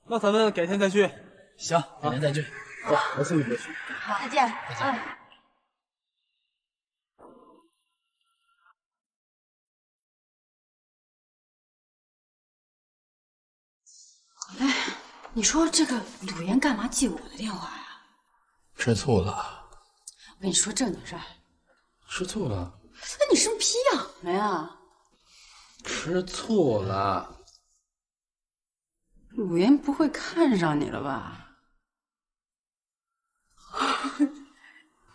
那咱们改天再聚。行，改天再聚。走，我送你回去。好，再见。再见。哎，你说这个鲁岩干嘛记我的电话呀？吃醋了。我跟你说正经事儿。吃醋了？那你是不是皮痒了呀？吃醋了。鲁岩不会看上你了吧？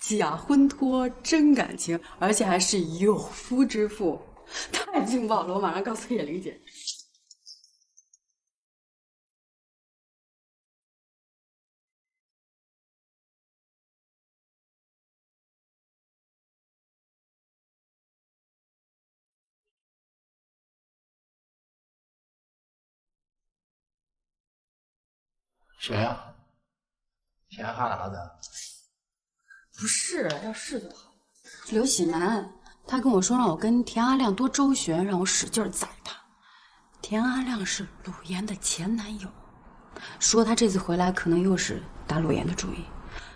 假婚托真感情，而且还是有夫之妇，太劲爆了！我马上告诉叶玲姐。谁呀？田哈喇子？不是，要是就好。刘喜南，他跟我说让我跟田阿亮多周旋，让我使劲宰他。田阿亮是鲁岩的前男友，说他这次回来可能又是打鲁岩的主意。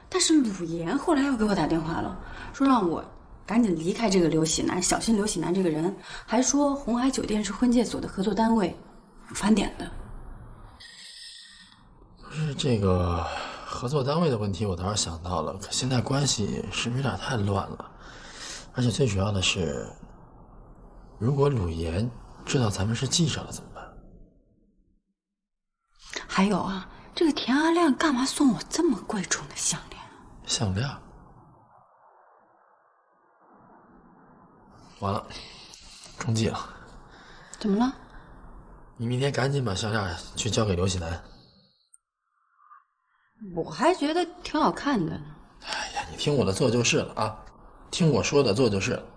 但是鲁岩后来又给我打电话了，说让我赶紧离开这个刘喜南，小心刘喜南这个人，还说红海酒店是婚介所的合作单位，翻点的。不是这个合作单位的问题，我倒是想到了，可现在关系是不是有点太乱了？而且最主要的是，如果鲁岩知道咱们是记者了怎么办？还有啊，这个田阿亮干嘛送我这么贵重的项链？项链？完了，中计了。怎么了？你明天赶紧把项链去交给刘喜南。我还觉得挺好看的。哎呀，你听我的做就是了啊，听我说的做就是了。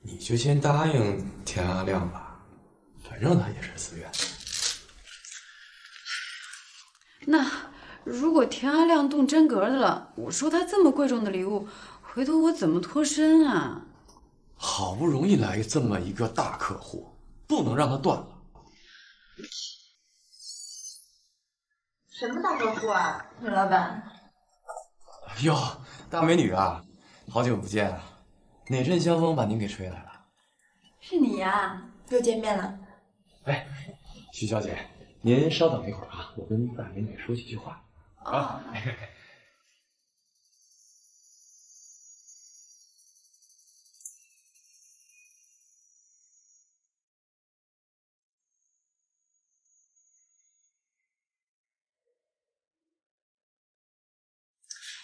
你就先答应田阿亮吧，反正他也是自愿。那如果田阿亮动真格的了，我收他这么贵重的礼物，回头我怎么脱身啊？好不容易来这么一个大客户，不能让他断了。什么大客户啊，刘老板？哟，大美女啊，好久不见啊！哪阵香风把您给吹来了？是你呀，又见面了。哎，徐小姐，您稍等一会儿啊，我跟大美女说几句话啊。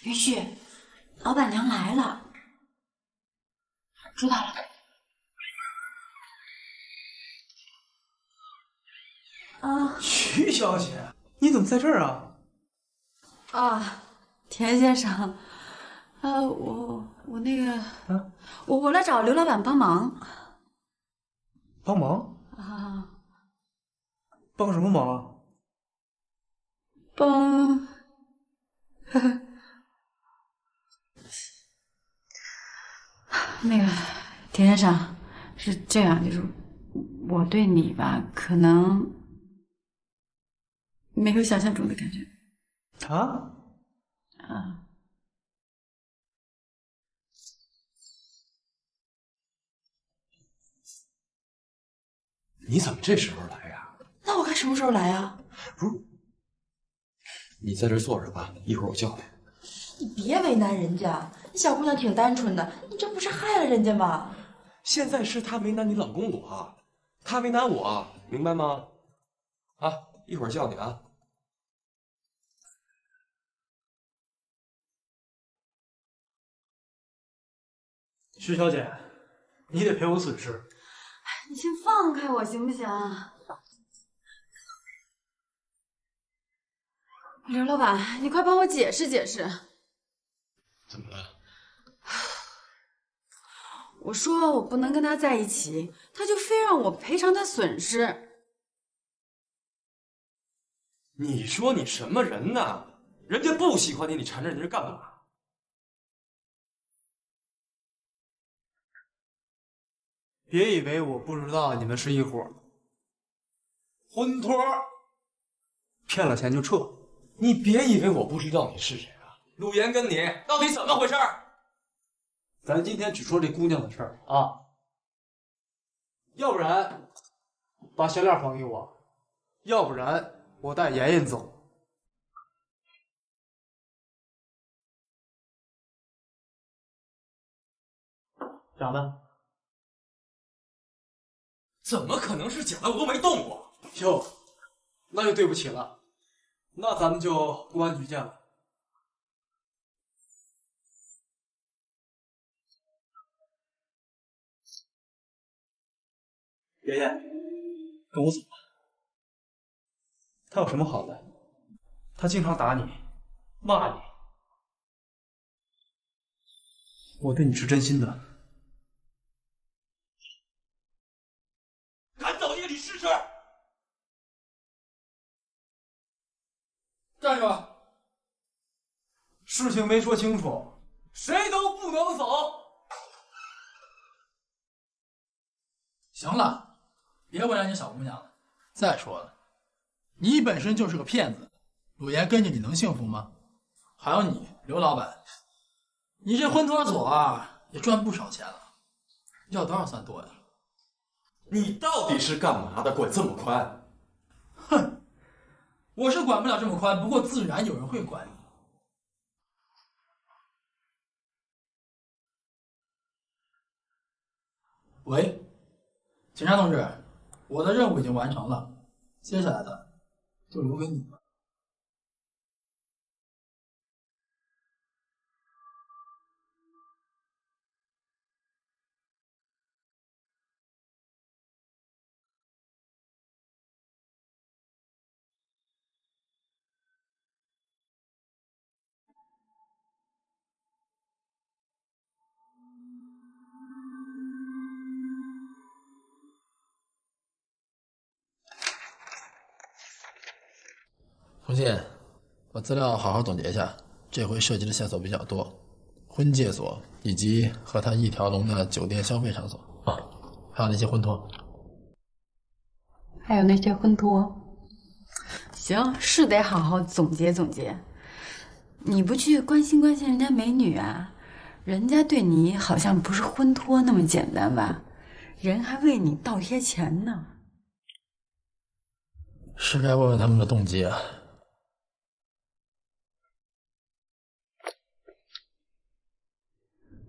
于旭，老板娘来了。知道了。啊，徐小姐，你怎么在这儿啊？啊，田先生，我那个，我来找刘老板帮忙。帮忙？啊，帮什么忙啊？帮，那个田先生是这样，就是我对你吧，可能没有想象中的感觉。啊？啊。你怎么这时候来呀？那我该什么时候来呀？不是，你在这坐着吧，一会儿我叫你。你别为难人家，你小姑娘挺单纯的，你这不是害了人家吗？现在是他为难你老公我，他为难我，明白吗？啊，一会儿叫你啊。徐小姐，你得赔我损失。你先放开我行不行？刘老板，你快帮我解释解释。怎么了？我说我不能跟他在一起，他就非让我赔偿他损失。你说你什么人呢？人家不喜欢你，你缠着人家干嘛？别以为我不知道你们是一伙的，婚托骗了钱就撤。你别以为我不知道你是谁啊！陆岩跟你到底怎么回事？咱今天只说这姑娘的事儿啊，要不然把项链还给我，要不然我带妍妍走。假的？怎么可能是假的？我都没动过。哟，那就对不起了，那咱们就公安局见了。妍妍，跟我走吧。他有什么好的？他经常打你，骂你。我对你是真心的。敢走夜里试试！站住！事情没说清楚，谁都不能走。行了，别为难你小姑娘了。再说了，你本身就是个骗子，鲁岩跟着你能幸福吗？还有你，刘老板，你这婚托走啊，也赚不少钱了，要多少算多呀？你到底是干嘛的？管这么宽？哼，我是管不了这么宽，不过自然有人会管你。喂，警察同志，我的任务已经完成了，接下来的就留给你了。童信，把资料好好总结一下，这回涉及的线索比较多，婚介所以及和他一条龙的酒店消费场所啊，还有那些婚托。还有那些婚托，行，是得好好总结总结。你不去关心关心人家美女啊？人家对你好像不是婚托那么简单吧？人还为你倒贴钱呢。是该问问他们的动机啊。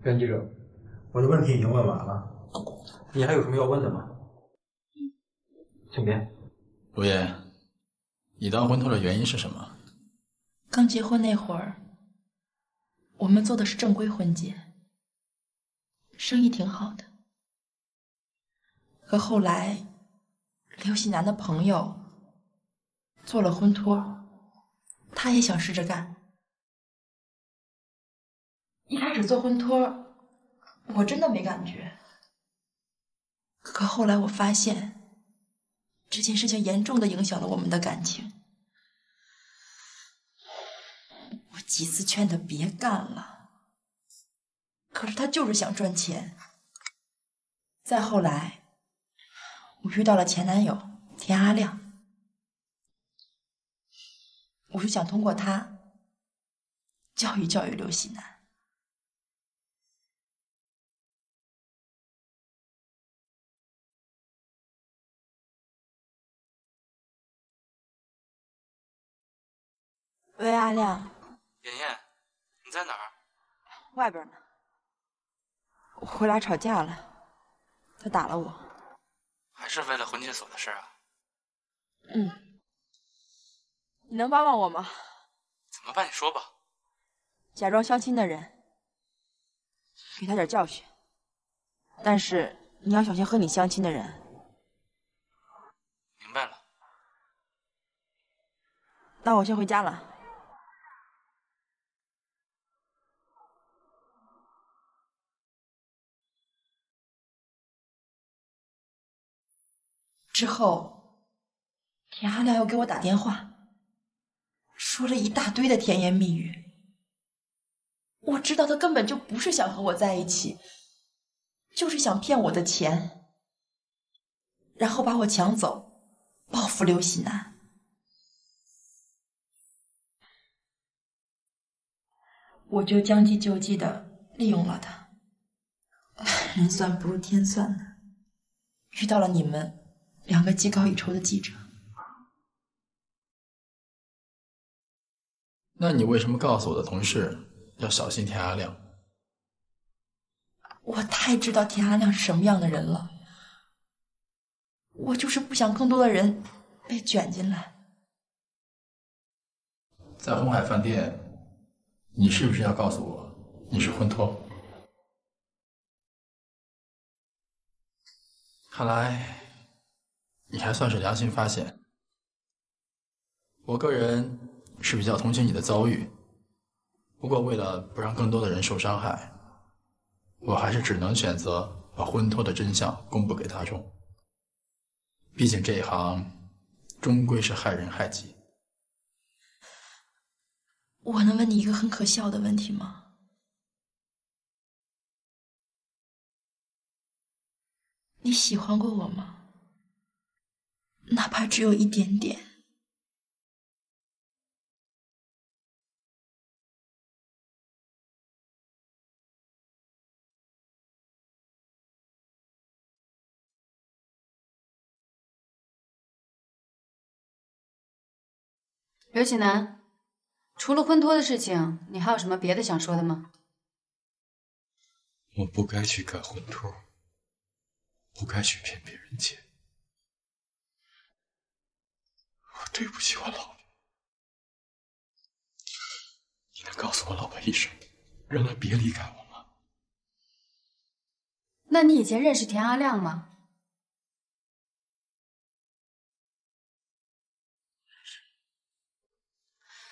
袁记者，我的问题已经问完了，你还有什么要问的吗？请便。陆叶，你当婚托的原因是什么？刚结婚那会儿，我们做的是正规婚介，生意挺好的。可后来，刘喜南的朋友做了婚托，他也想试着干。一开始做婚托，我真的没感觉。可后来我发现，这件事情严重的影响了我们的感情。我几次劝他别干了，可是他就是想赚钱。再后来，我遇到了前男友田阿亮，我就想通过他教育教育刘喜南。喂，阿亮。妍妍，你在哪儿？外边呢。我回来吵架了，他打了我。还是为了婚介所的事啊？你能帮帮我吗？怎么办？你说吧。假装相亲的人，给他点教训。但是你要小心和你相亲的人。明白了。那我先回家了。之后，田阿亮又给我打电话，说了一大堆的甜言蜜语。我知道他根本就不是想和我在一起，就是想骗我的钱，然后把我抢走，报复刘喜南。我就将计就计的利用了他。人算不如天算呢，遇到了你们两个技高一筹的记者。那你为什么告诉我的同事要小心田阿亮？我太知道田阿亮是什么样的人了，我就是不想更多的人被卷进来。在红海饭店，你是不是要告诉我你是婚托？看来你还算是良心发现。我个人是比较同情你的遭遇，不过为了不让更多的人受伤害，我还是只能选择把婚托的真相公布给大众。毕竟这一行终归是害人害己。我能问你一个很可笑的问题吗？你喜欢过我吗？哪怕只有一点点。刘启南，除了婚托的事情，你还有什么别的想说的吗？我不该去干婚托，不该去骗别人钱，我对不起我老婆。你能告诉我老婆一声，让她别离开我吗？那你以前认识田阿亮吗？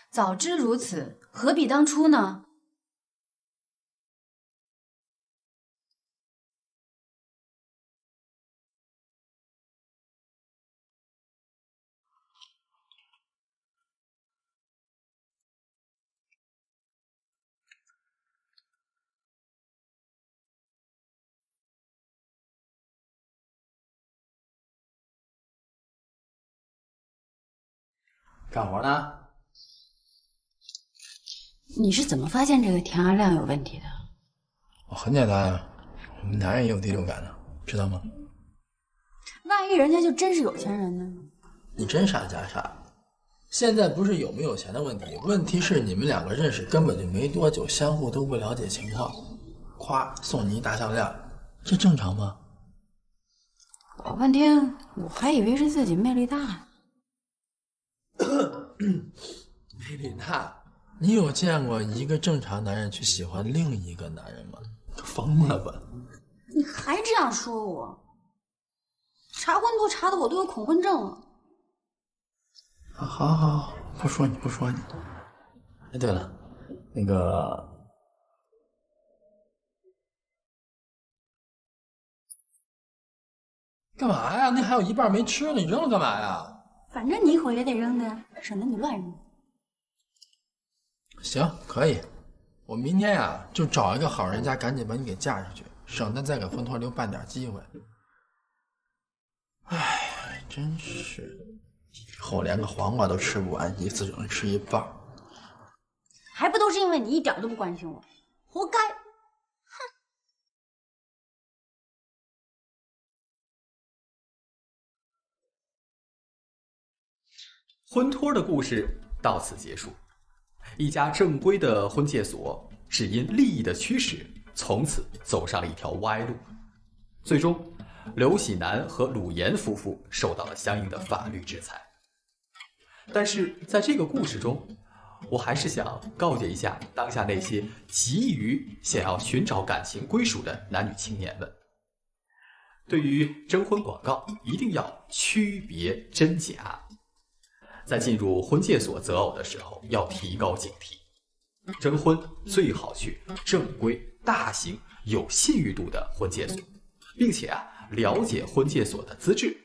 早知如此，何必当初呢？干活呢？你是怎么发现这个田阿亮有问题的？很简单啊，我们男人也有第六感的，知道吗？万一人家就真是有钱人呢？你真傻假傻。现在不是有没有钱的问题，问题是你们两个认识根本就没多久，相互都不了解情况，夸送你一大项链，这正常吗？搞半天我还以为是自己魅力大呢。魅力大？你有见过一个正常男人去喜欢另一个男人吗？疯了吧？你还这样说我？查婚托查的我都有恐婚症了。好，不说你。哎，对了，那个，干嘛呀？那还有一半没吃呢，你扔了干嘛呀？反正你一会儿也得扔的，省得你乱扔。行，可以。我明天呀就找一个好人家，赶紧把你给嫁出去，省得再给婚托留半点机会。哎，真是，以后连个黄瓜都吃不完，一次只能吃一半。还不都是因为你一点都不关心我，活该！婚托的故事到此结束。一家正规的婚介所只因利益的驱使，从此走上了一条歪路。最终，刘喜南和鲁岩夫妇受到了相应的法律制裁。但是在这个故事中，我还是想告诫一下当下那些急于想要寻找感情归属的男女青年们，对于征婚广告一定要区别真假。在进入婚介所择偶的时候，要提高警惕。征婚最好去正规、大型、有信誉度的婚介所，并且了解婚介所的资质。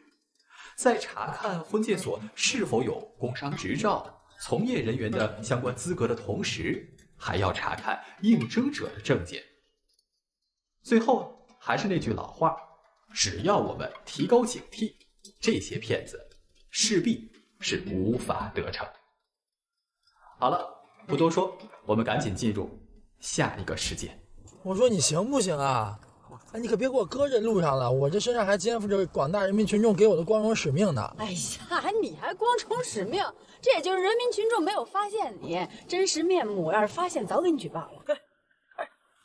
在查看婚介所是否有工商执照、从业人员的相关资格的同时，还要查看应征者的证件。最后还是那句老话，只要我们提高警惕，这些骗子势必是无法得逞。好了，不多说，我们赶紧进入下一个事件。我说你行不行啊？哎，你可别给我搁这路上了，我这身上还肩负着广大人民群众给我的光荣使命呢。哎呀，你还光荣使命？这也就是人民群众没有发现你真实面目，要是发现，早给你举报了。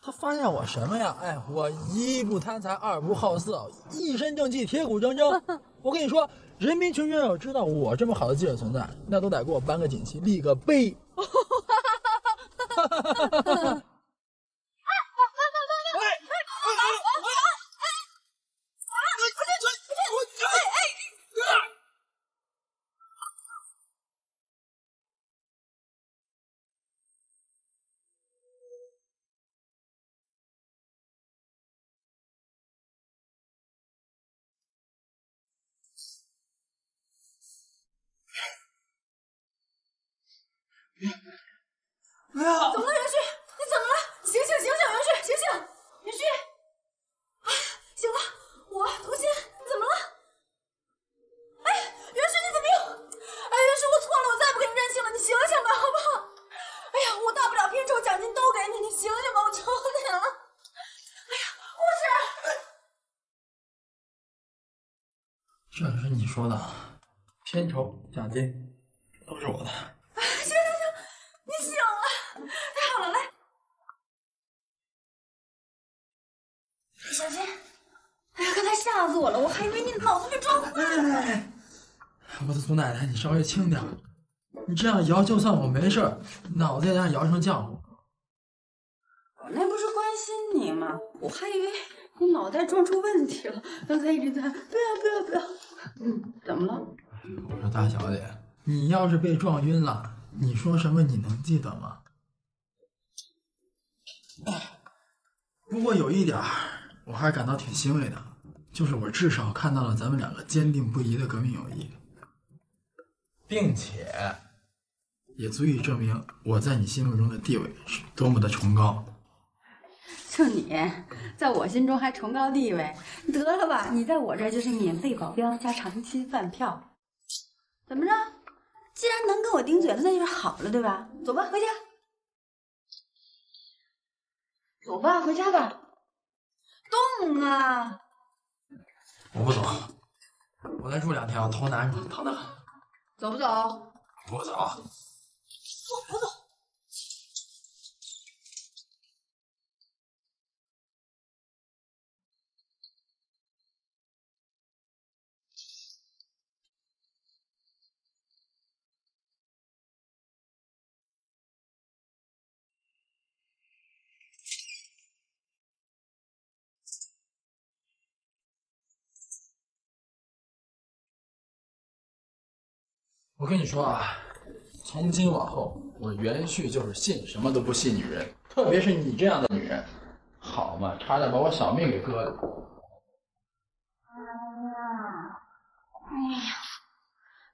他发现我什么呀？哎，我一不贪财，二不好色，一身正气，铁骨铮铮。我跟你说，人民群众要知道我这么好的记者存在，那都得给我颁个锦旗，立个碑。说的，片酬、奖金都是我的。行，你醒了，太好了，来，小心！哎呀，刚才吓死我了，我还以为你脑子被撞坏了。我的祖奶奶，你稍微轻点，你这样摇，就算我没事，脑子也让摇成浆糊。我那不是关心你吗？我还以为你脑袋撞出问题了，刚才一直在不要。怎么了？我说大小姐，你要是被撞晕了，你说什么你能记得吗？不过有一点我还感到挺欣慰的，就是我至少看到了咱们两个坚定不移的革命友谊，并且也足以证明我在你心目中的地位是多么的崇高。就你在我心中还崇高地位，得了吧，你在我这儿就是免费保镖加长期饭票。怎么着？既然能跟我顶嘴了，那就是好了，对吧？走吧，回家。走吧，回家吧。动啊！我不走，我再住2天，我头难受，疼得很。走不走？不走。不走。我跟你说啊，从今往后，我袁旭就是信什么都不信女人，特别是你这样的女人，好嘛，差点把我小命给割了。哎呀，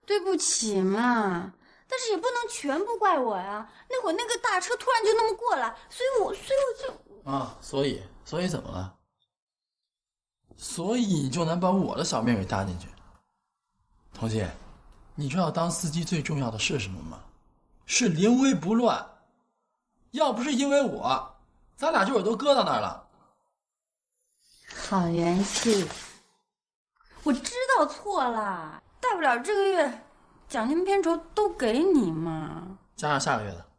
对不起嘛，但是也不能全部怪我呀。那会儿那个大车突然就那么过来，所以我就啊，所以怎么了？所以你就能把我的小命给搭进去？童心，你知道当司机最重要的是什么吗？是临危不乱。要不是因为我，咱俩就是都搁到那儿了。好元气，我知道错了，大不了这个月奖金片酬都给你嘛，加上下个月的。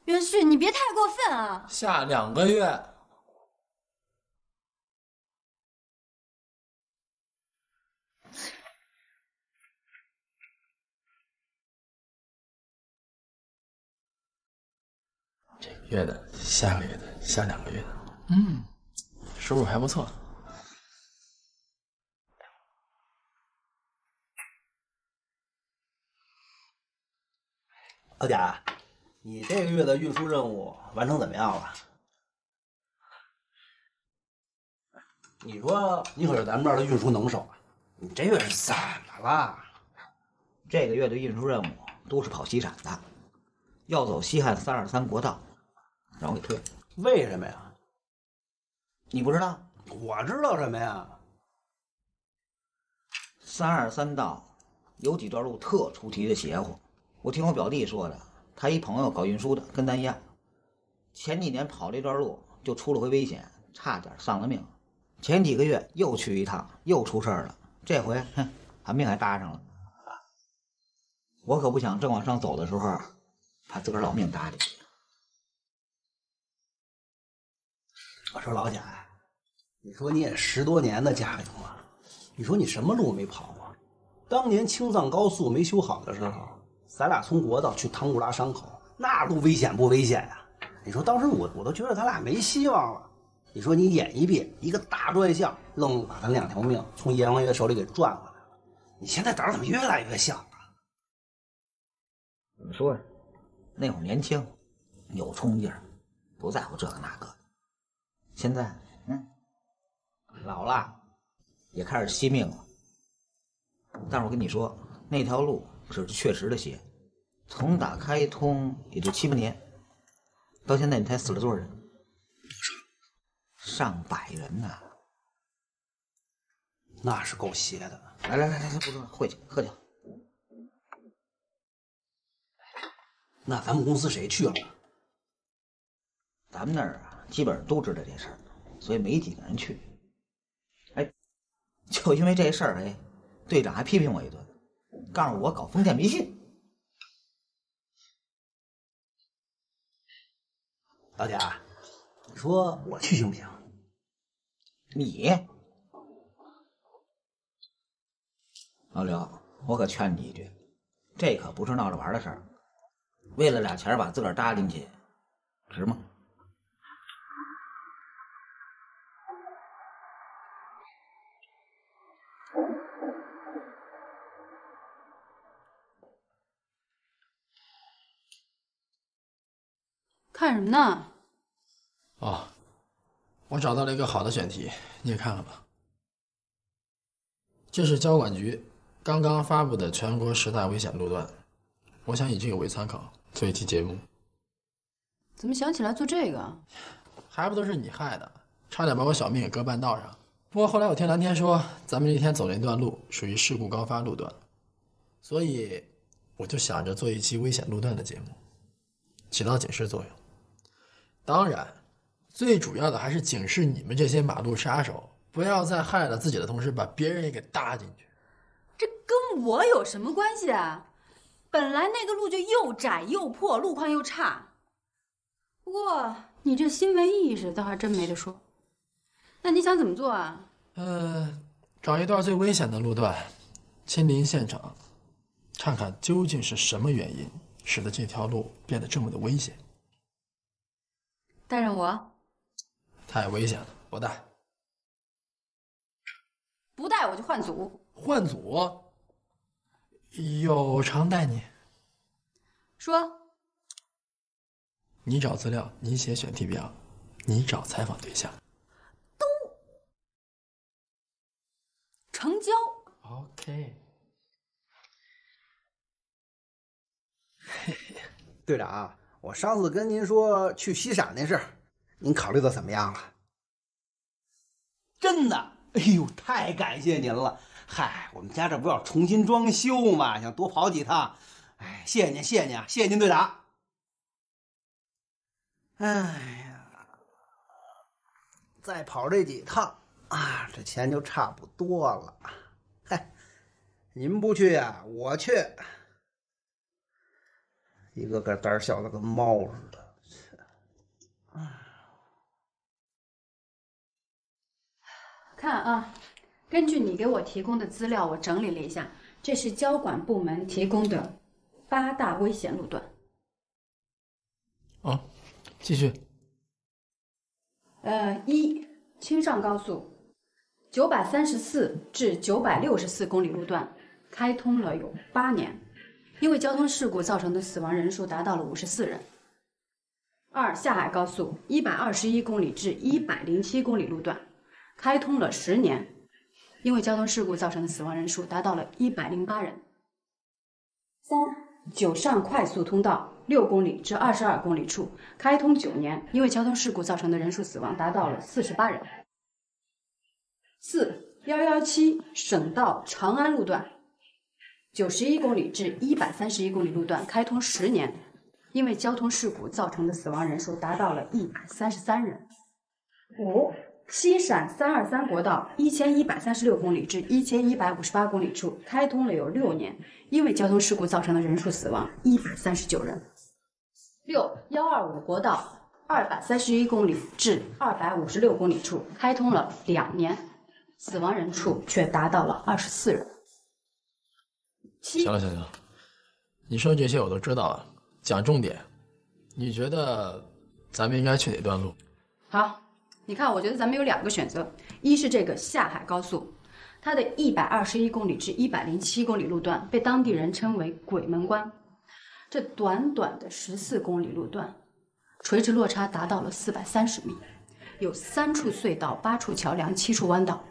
元旭，你别太过分啊！下2个月。这个月的，下个月的，下2个月的，收入还不错。老贾，你这个月的运输任务完成怎么样了？你说你可是咱们这儿的运输能手啊，你这月是怎么了？这个月的运输任务都是跑西产的，要走西汉323国道，让我给退了。为什么呀？你不知道？我知道什么呀？323道有几段路特出题的邪乎，我听我表弟说的，他一朋友搞运输的，跟咱一样，前几年跑这段路就出了回危险，差点丧了命。前几个月又去一趟，又出事了，这回把命还搭上了。我可不想正往上走的时候，把自个儿老命搭进去。我说老贾呀，你说你也10多年的家庭了，你说你什么路没跑过？当年青藏高速没修好的时候，咱俩从国道去唐古拉山口，那路危险不危险呀？你说当时我都觉得咱俩没希望了。你说你眼一闭，一个大转向，愣把咱2条命从阎王爷手里给赚回来了。你现在胆儿怎么越来越小啊？怎么说呀？那会儿年轻，有冲劲儿，不在乎这个那个的。现在，老了，也开始惜命了。但是我跟你说，那条路是确实的邪，从打开通也就7、8年，到现在你才死了多少人？上百人呐！那是够邪的。来，不说了，回去喝酒。那咱们公司谁去了？咱们那儿啊，基本上都知道这事儿，所以没几个人去。哎，就就因为这事儿，哎，队长还批评我一顿，告诉我搞封建迷信。老贾，你说我去行不行？你，老刘，我可劝你一句，这可不是闹着玩的事儿，为了俩钱把自个儿搭进去，值吗？看什么呢？哦，我找到了一个好的选题，你也看看吧。这是交管局刚刚发布的全国10大危险路段，我想以这个为参考做一期节目。怎么想起来做这个？还不都是你害的，差点把我小命给搁半道上。不过后来我听蓝天说，咱们那天走那段路属于事故高发路段，所以我就想着做一期危险路段的节目，起到警示作用。当然，最主要的还是警示你们这些马路杀手，不要再害了自己的同时把别人也给搭进去。这跟我有什么关系啊？本来那个路就又窄又破，路况又差。不过你这新闻意识倒还真没得说。那你想怎么做啊？找一段最危险的路段，亲临现场，看看究竟是什么原因使得这条路变得这么的危险。带上我？太危险了，不带。不带我就换组。换组？有常带你。说。你找资料，你写选题表，你找采访对象。都成交。OK。队长，我上次跟您说去西陕那事儿，您考虑的怎么样了？真的，哎呦，太感谢您了！嗨，我们家这不要重新装修嘛，想多跑几趟。哎，谢谢您，谢谢您啊，谢谢您，队长。哎呀，再跑这几趟啊，这钱就差不多了。嗨，您不去呀，我去。一个个胆小的跟猫似的。看啊，根据你给我提供的资料，我整理了一下，这是交管部门提供的8大危险路段。哦，继续。1. 青上高速934至964公里路段开通了有8年，因为交通事故造成的死亡人数达到了54人。2. 下海高速121公里至107公里路段开通了10年，因为交通事故造成的死亡人数达到了108人。3. 九上快速通道6公里至22公里处开通9年，因为交通事故造成的人数死亡达到了48人。4. 117省道长安路段91公里至131公里路段开通10年，因为交通事故造成的死亡人数达到了133人。5. 西陕323国道1136公里至1158公里处开通了有6年，因为交通事故造成的人数死亡139人。6. 125国道231公里至256公里处开通了2年，死亡人数却达到了24人。行了行了，你说这些我都知道了，讲重点。你觉得咱们应该去哪段路？好，你看，我觉得咱们有2个选择，一是这个下海高速，它的121公里至107公里路段被当地人称为鬼门关。这短短的14公里路段，垂直落差达到了430米，有3处隧道、8处桥梁、7处弯道。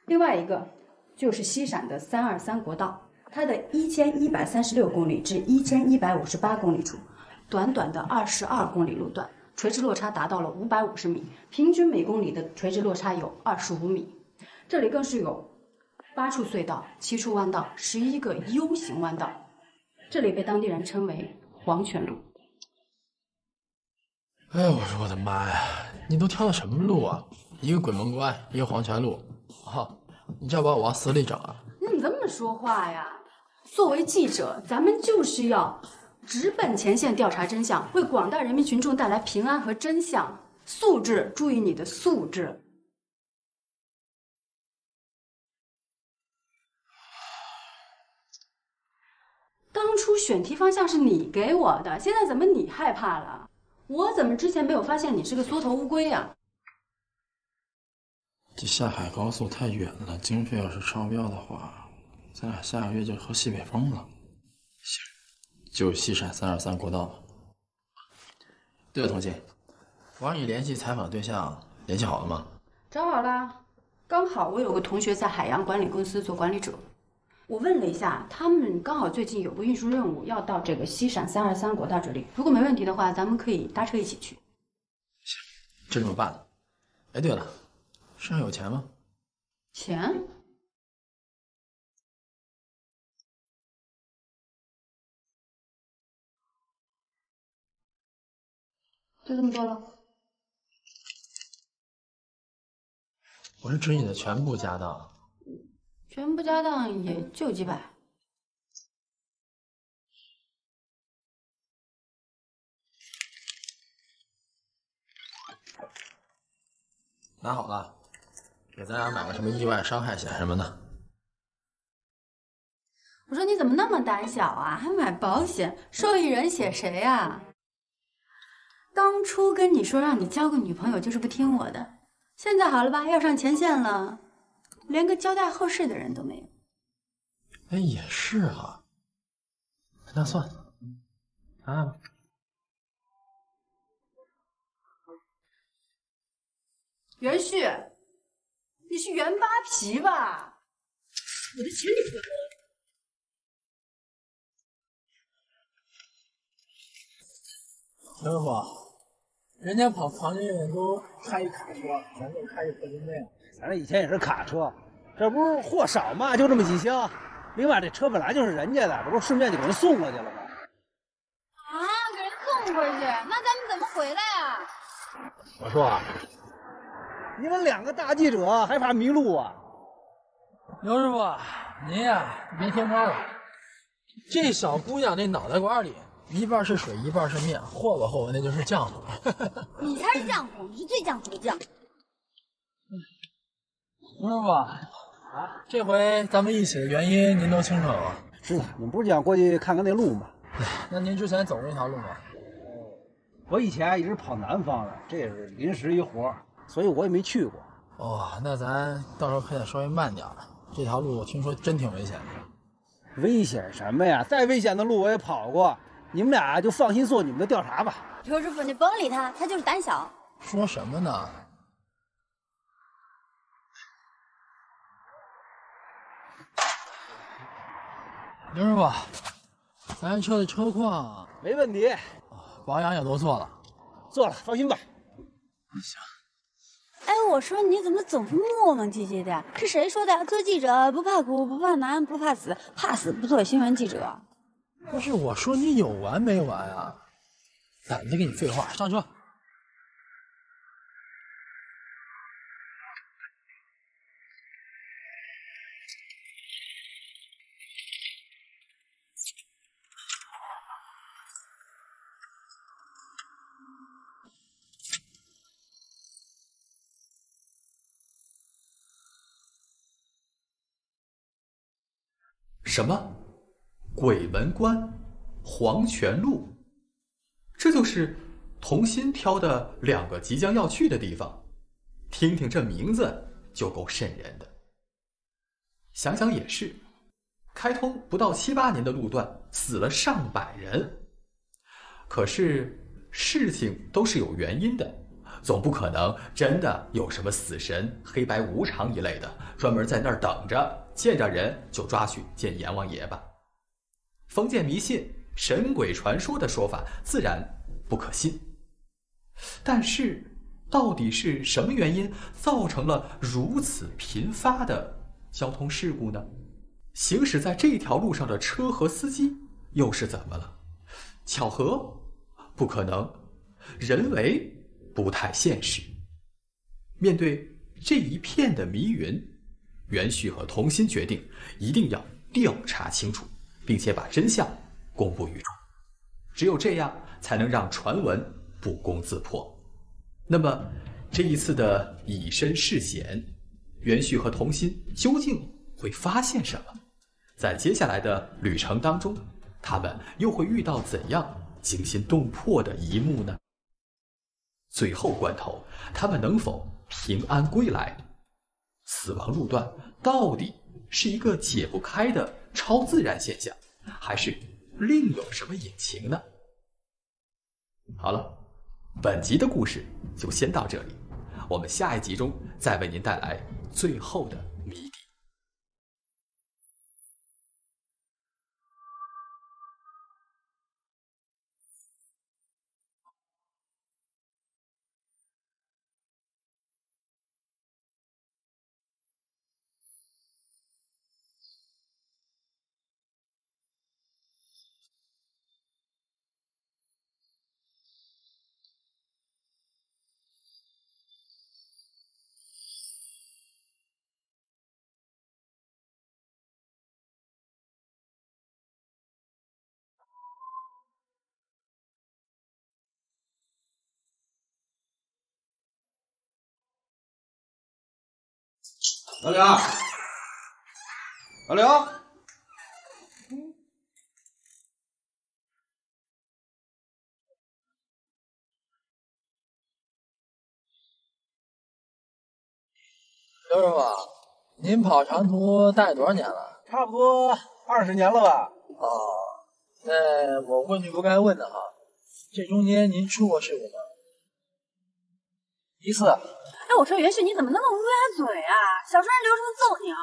另外一个就是西陕的323国道，它的1136公里至1158公里处，短短的22公里路段，垂直落差达到了550米，平均每公里的垂直落差有25米。这里更是有8处隧道、7处弯道、11个 U 型弯道，这里被当地人称为黄泉路。哎呦，我说我的妈呀，你都挑的什么路啊？一个鬼门关，一个黄泉路。你这把我往死里整啊！你怎么这么说话呀？作为记者，咱们就是要直奔前线调查真相，为广大人民群众带来平安和真相。素质，注意你的素质。当初选题方向是你给我的，现在怎么你害怕了？我怎么之前没有发现你是个缩头乌龟呀？这下海高速太远了，经费要是超标的话，咱俩下个月就喝西北风了。行，就西陕323国道吧。对了，童心，我让你联系采访对象，联系好了吗？找好了，刚好我有个同学在海洋管理公司做管理者，我问了一下，他们刚好最近有个运输任务要到这个西陕323国道这里，如果没问题的话，咱们可以搭车一起去。行，就这么办了。哎，对了，身上有钱吗？钱？就这么多了。我是指你的全部家当。全部家当也就几百。拿好了，给咱俩买个什么意外伤害险什么的。我说你怎么那么胆小啊？还买保险？受益人写谁啊？当初跟你说让你交个女朋友就是不听我的，现在好了吧？要上前线了，连个交代后事的人都没有。哎，也是啊。那算了，拿吧。袁旭，你是袁扒皮吧？我的钱你不给我。刘师傅，人家跑房间院都开一卡车，咱就开一特金队。咱这以前也是卡车，这不是货少嘛，就这么几箱。另外，这车本来就是人家的，这不顺便就给人送过去了吗？啊，给人送过去，那咱们怎么回来啊？我说啊，你们两个大记者还怕迷路啊？刘师傅，您呀，别听他了。这小姑娘那脑袋瓜里一半是水，一半是面，和吧和吧那就是浆糊。你才是浆糊，你是最浆糊的浆。刘师傅啊，这回咱们一起的原因您都清楚了吧？是的，你们不是想过去看看那路吗？那您之前走过这条路吗？我以前一直跑南方的，这也是临时一活，所以我也没去过。哦，那咱到时候可得稍微慢点。这条路我听说真挺危险的。危险什么呀？再危险的路我也跑过。你们俩就放心做你们的调查吧。刘师傅，你甭理他，他就是胆小。说什么呢？刘师傅，咱车的车况没问题，保养也都做了。做了，放心吧。行。哎，我说你怎么总是磨磨唧唧的？是谁说的？做记者不怕苦，不怕难，不怕死，怕死不做新闻记者。不是我说你有完没完啊？懒得跟你废话，上车。什么？鬼门关、黄泉路，这就是童心挑的2个即将要去的地方。听听这名字就够瘆人的。想想也是，开通不到7、8年的路段，死了上百人。可是事情都是有原因的，总不可能真的有什么死神、黑白无常一类的，专门在那儿等着，见着人就抓去见阎王爷吧。封建迷信、神鬼传说的说法自然不可信。但是到底是什么原因造成了如此频发的交通事故呢？行驶在这条路上的车和司机又是怎么了？巧合？不可能。人为？不太现实。面对这一片的迷云，袁旭和童心决定一定要调查清楚，并且把真相公布于众，只有这样才能让传闻不攻自破。那么这一次的以身试险，袁旭和童心究竟会发现什么？在接下来的旅程当中，他们又会遇到怎样惊心动魄的一幕呢？最后关头，他们能否平安归来？死亡路段到底是一个解不开的超自然现象，还是另有什么隐情呢？好了，本集的故事就先到这里，我们下一集中再为您带来最后的谜底。老刘，老刘，刘师傅，您跑长途大概多少年了？差不多20年了吧。哦，那我问句不该问的哈，这中间您出过事故吗？一次。哎，我说袁旭，你怎么那么乌鸦嘴啊？小声人刘师傅揍你啊！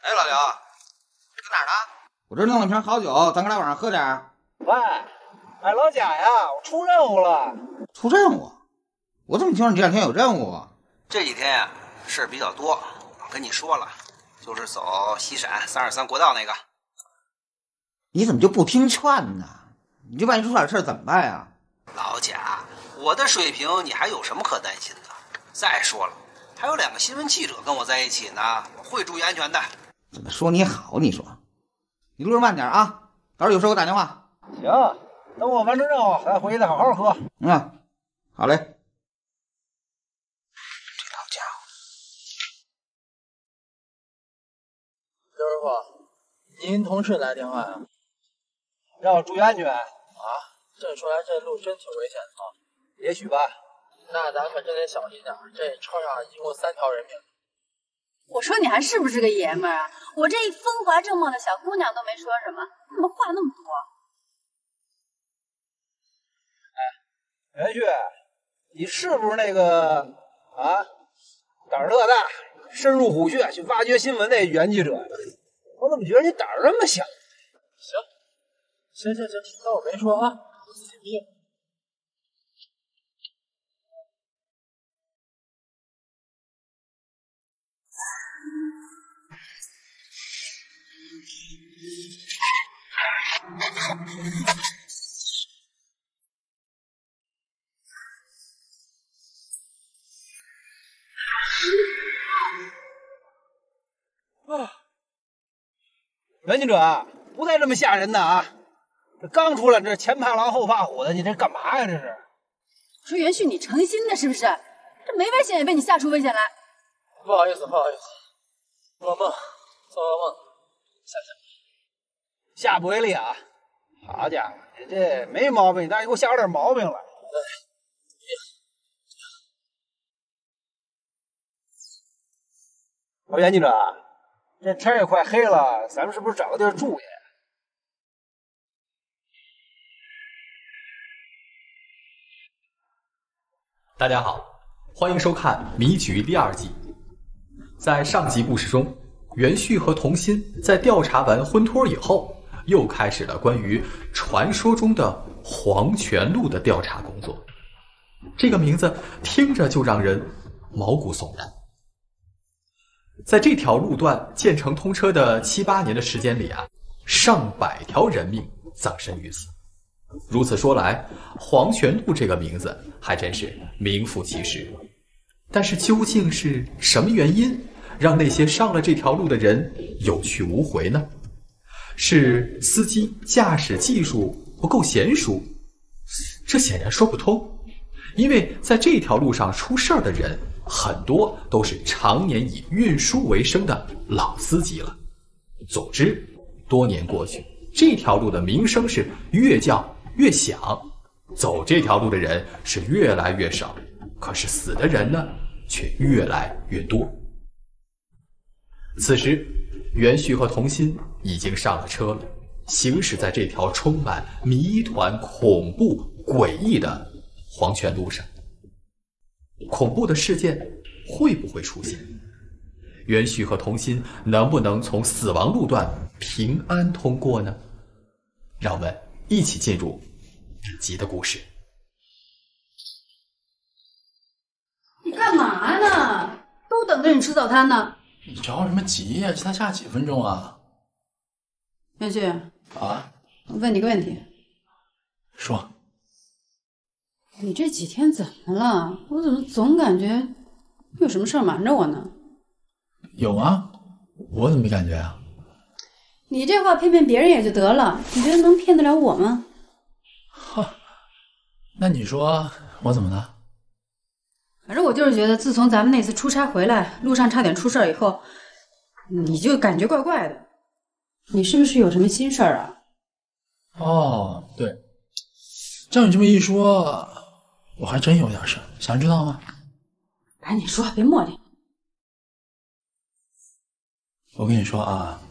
哎，老刘，你搁哪儿呢？我这弄了瓶好酒，咱哥俩晚上喝点儿。喂，哎，老贾呀，我出任务了。出任务？我怎么听说你这两天有任务啊？这几天呀，事儿比较多，我跟你说了，就是走西陕323国道那个。你怎么就不听劝呢？你这万一出点事儿怎么办呀？老贾，我的水平你还有什么可担心的？再说了，还有2个新闻记者跟我在一起呢，我会注意安全的。怎么说你好？你说，你路上慢点啊，到时候有事给我打电话。行，等我完成任务，咱回去再好好喝。嗯，好嘞。这老家伙，刘师傅，您同事来电话呀？让我注意安全啊！这说来这路真挺危险的啊。也许吧。那咱可真得小心点，这车上一共3条人命。我说你还是不是个爷们儿啊？我这一风华正茂的小姑娘都没说什么，怎么话那么多？哎，袁旭，你是不是那个啊，胆儿特大，深入虎穴去挖掘新闻那原记者？我怎么觉得你胆儿这么小？行，当我没说啊，我自己命。袁记者，不带这么吓人的啊！这刚出来，这前怕狼后怕虎的，你这干嘛呀？这是？我说袁旭，你成心的是不是？这没危险也被你吓出危险来。不好意思，做噩梦，下不为例啊！好家伙，你这没毛病，但是你给我吓出点毛病来。我说袁记者，这天也快黑了，咱们是不是找个地儿住下？大家好，欢迎收看《迷局》第2季。在上集故事中，袁旭和童心在调查完婚托以后，又开始了关于传说中的黄泉路的调查工作。这个名字听着就让人毛骨悚然。在这条路段建成通车的7、8年的时间里啊，上百条人命葬身于此。如此说来，黄泉路这个名字还真是名副其实。但是究竟是什么原因让那些上了这条路的人有去无回呢？是司机驾驶技术不够娴熟？这显然说不通，因为在这条路上出事儿的人很多都是常年以运输为生的老司机了。总之，多年过去，这条路的名声是越叫越响，走这条路的人是越来越少，可是死的人呢，却越来越多。此时，袁旭和童心已经上了车了，行驶在这条充满谜团、恐怖、诡异的黄泉路上。恐怖的事件会不会出现？袁旭和童心能不能从死亡路段平安通过呢？让我们一起进入本集的故事。你干嘛呢？都等着你吃早餐呢。你着什么急呀？才下几分钟啊？袁旭啊，我问你个问题。说。你这几天怎么了？我怎么总感觉有什么事儿瞒着我呢？有啊，我怎么没感觉啊？你这话骗骗别人也就得了，你觉得能骗得了我吗？哈，那你说我怎么了？反正我就是觉得，自从咱们那次出差回来，路上差点出事儿以后，你就感觉怪怪的。你是不是有什么心事儿啊？哦，对，照你这么一说，我还真有点事儿，想知道吗？赶紧说，别磨叽。我跟你说啊，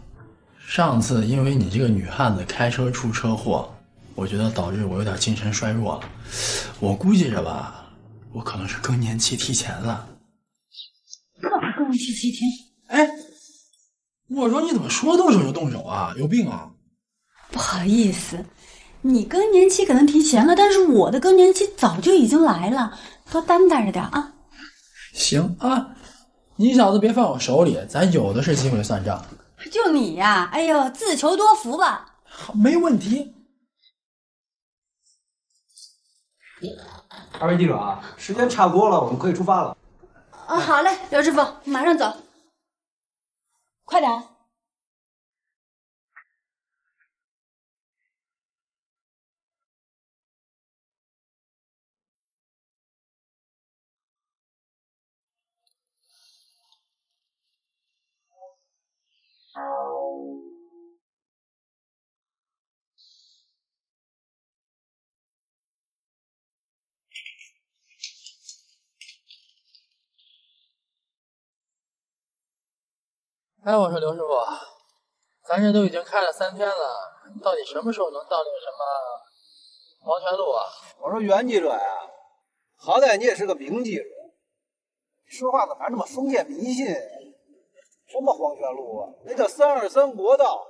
上次因为你这个女汉子开车出车祸，我觉得导致我有点精神衰弱了。我估计着吧，我可能是更年期提前了。干嘛更年期提前？哎，我说你怎么说动手就动手啊？有病啊！不好意思，你更年期可能提前了，但是我的更年期早就已经来了，多担待着点啊。行啊，你小子别放我手里，咱有的是机会算账。就你呀，哎呦，自求多福吧。好，没问题。二位记者啊，时间差不多了，我们可以出发了。啊，好嘞，刘师傅，马上走。快点。哎，我说刘师傅，咱这都已经开了3天了，到底什么时候能到那个什么黄泉路啊？我说袁记者呀，好歹你也是个名记者，说话怎么还这么封建迷信？什么黄泉路啊？那叫323国道。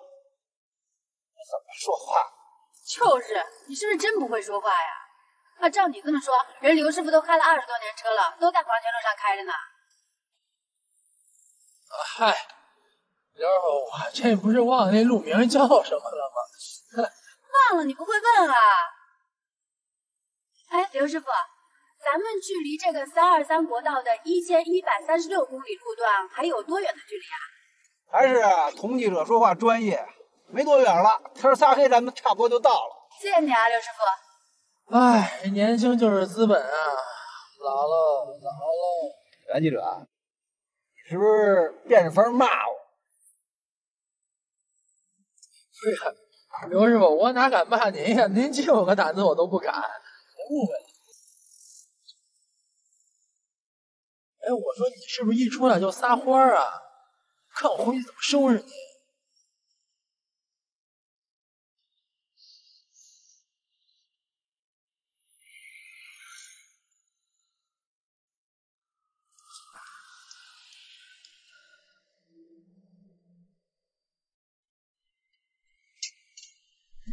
怎么说话？就是，你是不是真不会说话呀？啊，照你这么说，人刘师傅都开了20多年车了，都在黄泉路上开着呢。嗨，刘师傅，我这不是忘了那路名叫什么了吗？忘了你不会问啊？哎，刘师傅，咱们距离这个323国道的1136公里路段还有多远的距离啊？还是童记者说话专业，没多远了，天撒黑咱们差不多就到了。谢谢你啊，刘师傅。哎，年轻就是资本啊！老喽。袁记者，你是不是变着法骂我？对呀，刘师傅，我哪敢骂您呀？您借我个胆子我都不敢。您误会了。哎，我说你是不是一出来就撒欢啊？看我回去怎么收拾你！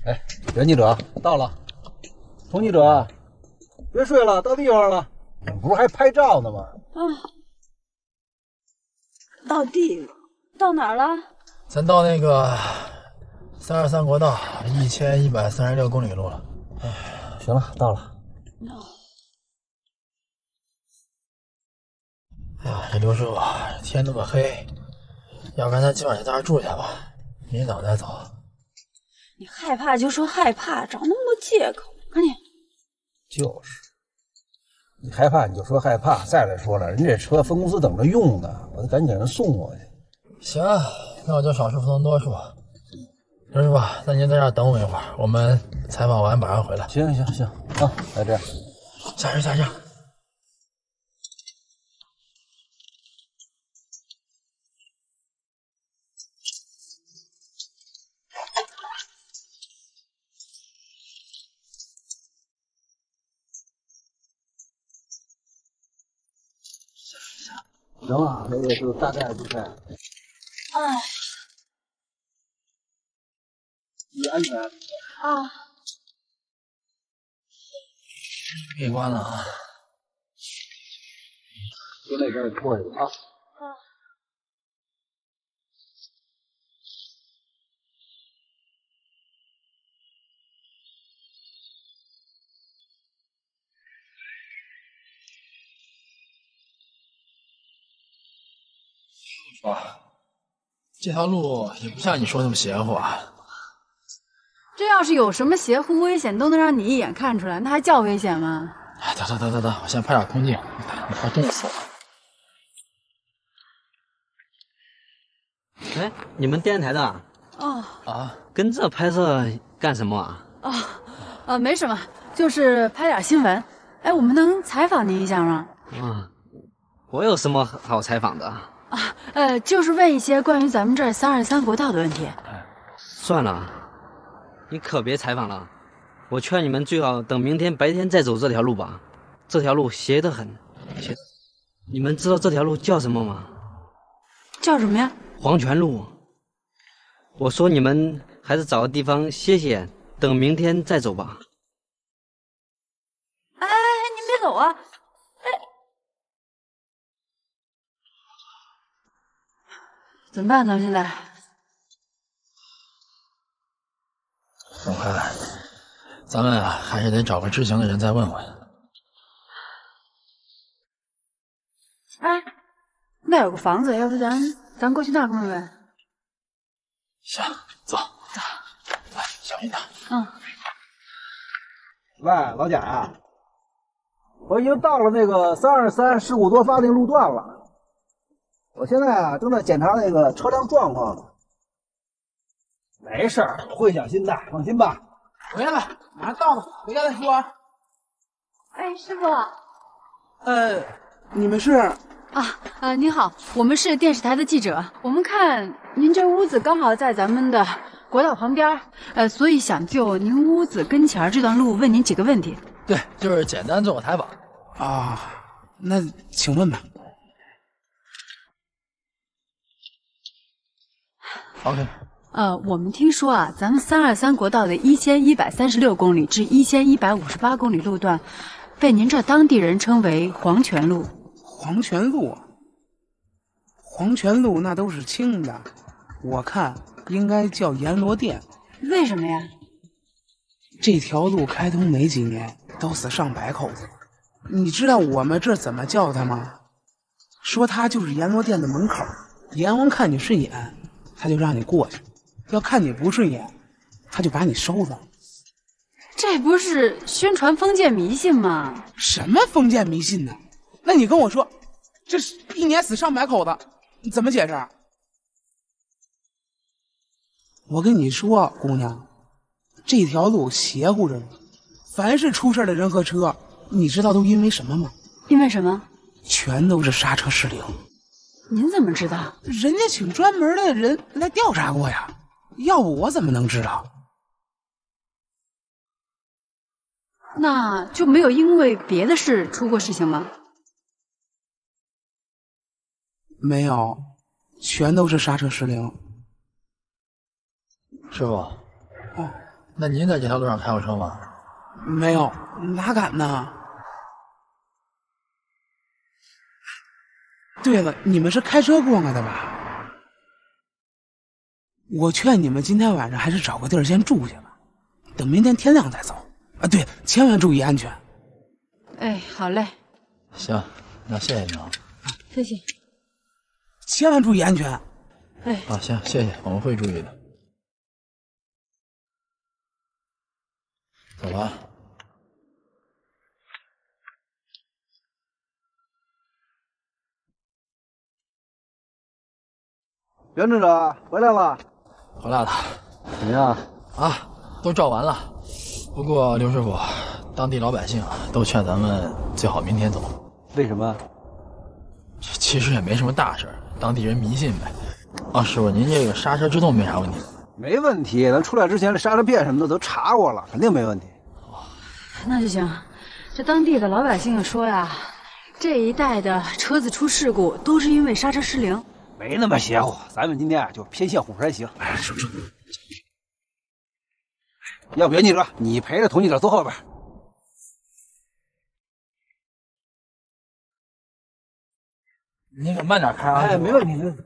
哎，袁记者到了。童记者，别睡了，到地方了。你们不是还拍照呢吗？啊，到地了，到哪儿了？咱到那个323国道1136公里路了。行了，到了。哎呀，这刘师傅，天那么黑，要不然咱今晚就在这儿住下吧，明早再走。你害怕就说害怕，找那么多借口，赶紧。就是，你害怕你就说害怕。再来说了，人这车分公司等着用呢，我得赶紧给人送过去。行，那我就少说不能多说。刘师傅，那您在这儿等我一会儿，我们采访完马上回来。行行行啊，来这样，下车下车。行了，那个就大概就在。哎，注意安全。啊。给关了啊。就那边过去啊。哇，这条路也不像你说那么邪乎啊。这要是有什么邪乎危险，都能让你一眼看出来，那还叫危险吗？哎，等，我先拍点空镜，你还真死了。哎，你们电视台的？哦。啊，跟这拍摄干什么啊？没什么，就是拍点新闻。哎，我们能采访您一下吗？我有什么好采访的？就是问一些关于咱们这儿323国道的问题。算了，你可别采访了。我劝你们最好等明天白天再走这条路吧，这条路邪得很。你们知道这条路叫什么吗？叫什么呀？黄泉路。我说你们还是找个地方歇歇，等明天再走吧。哎，您别走啊！怎么办？咱们现在？我看，咱们啊，还是得找个知情的人再问问。哎，那有个房子，要不咱过去那儿问问？行，走。来，小心点。喂，老贾呀，我已经到了那个323事故多发那路段了。我现在啊正在检查那个车辆状况呢。没事儿，不会小心的，放心吧。回来了，马上到了，回家再说啊。哎，师傅。你们是？您好，我们是电视台的记者。我们看您这屋子刚好在咱们的国道旁边，所以想就您屋子跟前这段路问您几个问题。对，就是简单做个采访。啊，那请问吧。OK。我们听说啊，咱们323国道的1136公里至1158公里路段，被您这当地人称为黄泉路。黄泉路？黄泉路那都是清的，我看应该叫阎罗殿。为什么呀？这条路开通没几年，都死上百口子。你知道我们这怎么叫它吗？说它就是阎罗殿的门口，阎王看你顺眼，他就让你过去。要看你不顺眼，他就把你收了。这不是宣传封建迷信吗？什么封建迷信呢？那你跟我说，这是一年死上百口子，你怎么解释？我跟你说，姑娘，这条路邪乎着呢。凡是出事的人和车，你知道都因为什么吗？因为什么？全都是刹车失灵。您怎么知道？人家请专门的人来调查过呀。要不我怎么能知道？那就没有因为别的事出过事情吗？没有，全都是刹车失灵。师傅，那您在这条路上开过车吗？没有，哪敢呢？对了，你们是开车过来的吧？我劝你们今天晚上还是找个地儿先住下吧，等明天天亮再走，啊，对，千万注意安全。哎，好嘞。行，那谢谢你啊。谢谢。千万注意安全。哎，好，行，谢谢，我们会注意的。走吧。袁志长回来了，回来了。怎么样？啊，都照完了。不过刘师傅，当地老百姓都劝咱们最好明天走。为什么？其实也没什么大事，当地人迷信呗。啊，师傅，您这个刹车制动没啥问题？没问题，咱出来之前这刹车片什么的都查过了，肯定没问题。那就行。这当地的老百姓说呀，这一带的车子出事故都是因为刹车失灵。没那么邪乎，咱们今天就偏向虎山行。哎，说。要不袁记者，你陪着童记者坐后边。你可慢点开啊！哎，没问题，没问题。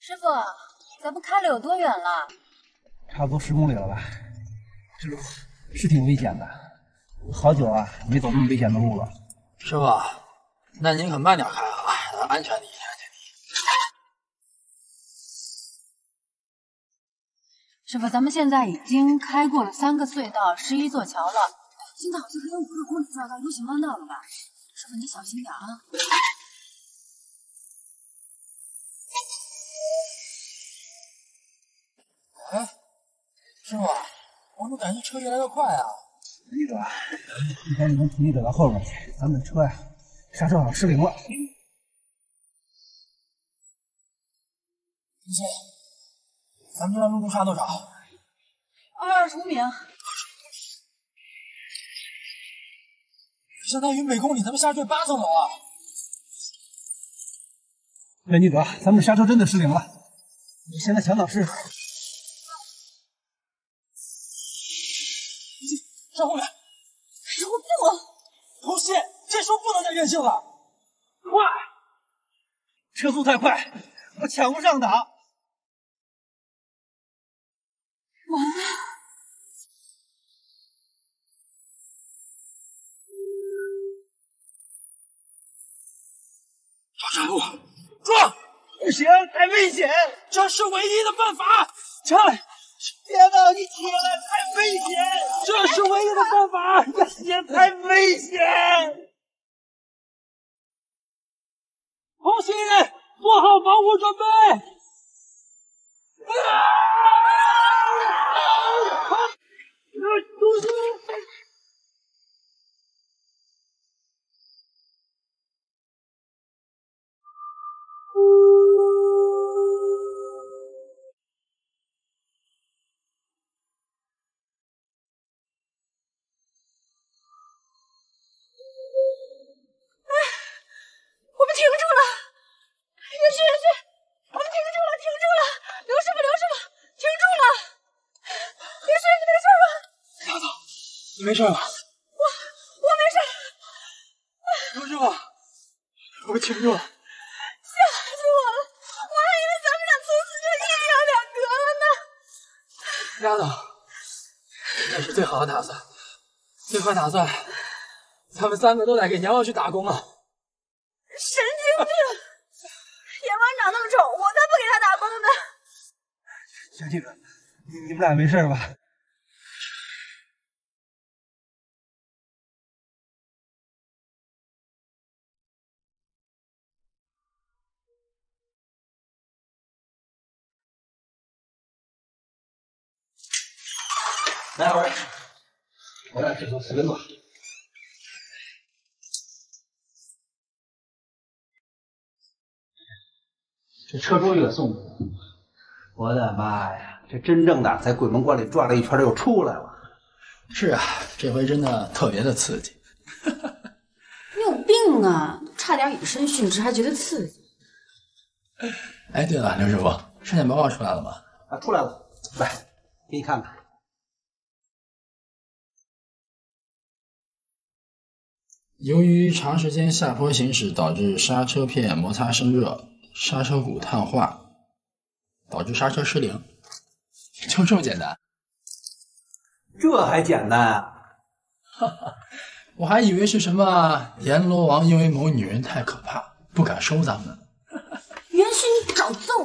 师傅，咱们开了有多远了？差不多10公里了吧？这路是挺危险的，好久啊没走这么危险的路了。师傅，那您可慢点开啊，安全第一，安全第一。师傅，咱们现在已经开过了3个隧道，11座桥了，现在好像还有5个公里就要到 U 型弯道了吧？师傅，你小心点啊！哎，师傅，我怎么感觉车越来越快啊？记者，一会儿你们童记者到后面去，咱们车呀，刹车好像失灵了。林欣，咱们这段路程差多少？25米。相当于每公里咱们下坠8层楼啊！袁记者，咱们刹车真的失灵了。你现在想想是？上后面！有病！童心，这时候不能再任性了。快！车速太快，我抢不上档。完了！找岔路，撞！不行，太危险！这是唯一的办法。起来！天哪，你起来！太危险！这是唯一的办法。也太危险！童心，做好防护准备。童心。我们停住了，袁旭，我们停住了！刘师傅，停住了！袁旭，你没事吧？丫头，你没事吧？我没事。刘师傅，我们停住了。吓死我了！我还以为咱们俩从此就一条两隔了呢。丫头，这是最好的打算，最坏打算，咱们3个都得给娘娘去打工了。神经病！阎王长那么丑，我才不给他打工呢！小记者，你们俩没事吧？来会儿，我俩这就随便坐。这车终于给送走了，我的妈呀！这真正的在鬼门关里转了一圈又出来了。是啊，这回真的特别的刺激。你有病啊！差点以身殉职还觉得刺激。哎，对了，刘师傅，尸检报告出来了吗？啊，出来了，来，给你看看。由于长时间下坡行驶导致刹车片摩擦生热，刹车骨碳化，导致刹车失灵，就这么简单。这还简单啊？哈哈，我还以为是什么阎罗王因为某女人太可怕，不敢收咱们。原是你早揍我！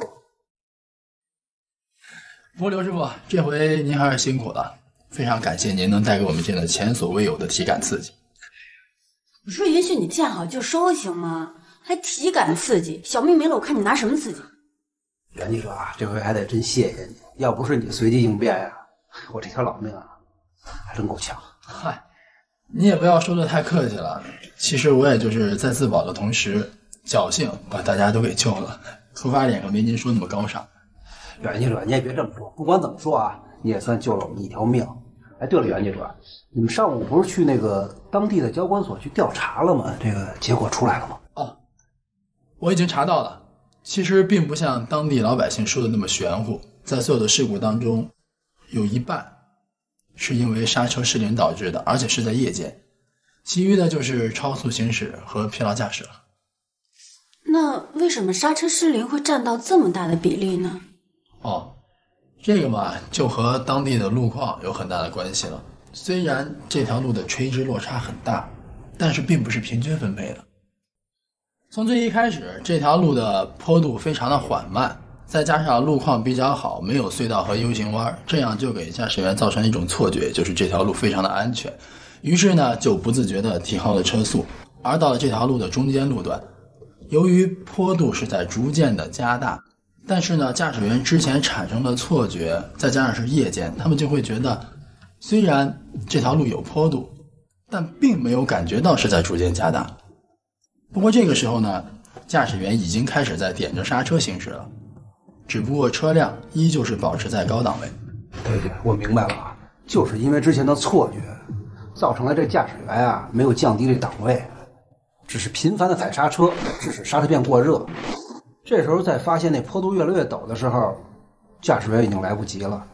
不过刘师傅，这回您还是辛苦了，非常感谢您能带给我们这样的前所未有的体感刺激。我说允许你见好就收行吗？还体感刺激，小命没了，我看你拿什么刺激？袁记者啊，这回还得真谢谢你，要不是你随机应变呀，我这条老命啊，还真够呛。嗨，你也不要说的太客气了，其实我也就是在自保的同时，侥幸把大家都给救了，出发点可没您说那么高尚。袁记者，你也别这么说，不管怎么说啊，你也算救了我们一条命。哎，对了，袁记者，你们上午不是去那个当地的交管所去调查了吗？这个结果出来了吗？哦，我已经查到了。其实并不像当地老百姓说的那么玄乎，在所有的事故当中，有一半是因为刹车失灵导致的，而且是在夜间，其余的就是超速行驶和疲劳驾驶了。那为什么刹车失灵会占到这么大的比例呢？哦，这个嘛，就和当地的路况有很大的关系了。虽然这条路的垂直落差很大，但是并不是平均分配的。从最一开始，这条路的坡度非常的缓慢，再加上路况比较好，没有隧道和 U 型弯，这样就给驾驶员造成一种错觉，就是这条路非常的安全。于是呢，就不自觉地提高了车速。而到了这条路的中间路段，由于坡度是在逐渐的加大，但是呢，驾驶员之前产生了错觉，再加上是夜间，他们就会觉得，虽然这条路有坡度，但并没有感觉到是在逐渐加大。不过这个时候呢，驾驶员已经开始在点着刹车行驶了，只不过车辆依旧是保持在高档位。对，我明白了啊，就是因为之前的错觉，造成了这驾驶员啊没有降低这档位，只是频繁的踩刹车，致使刹车片过热。这时候在发现那坡度越来越陡的时候，驾驶员已经来不及了。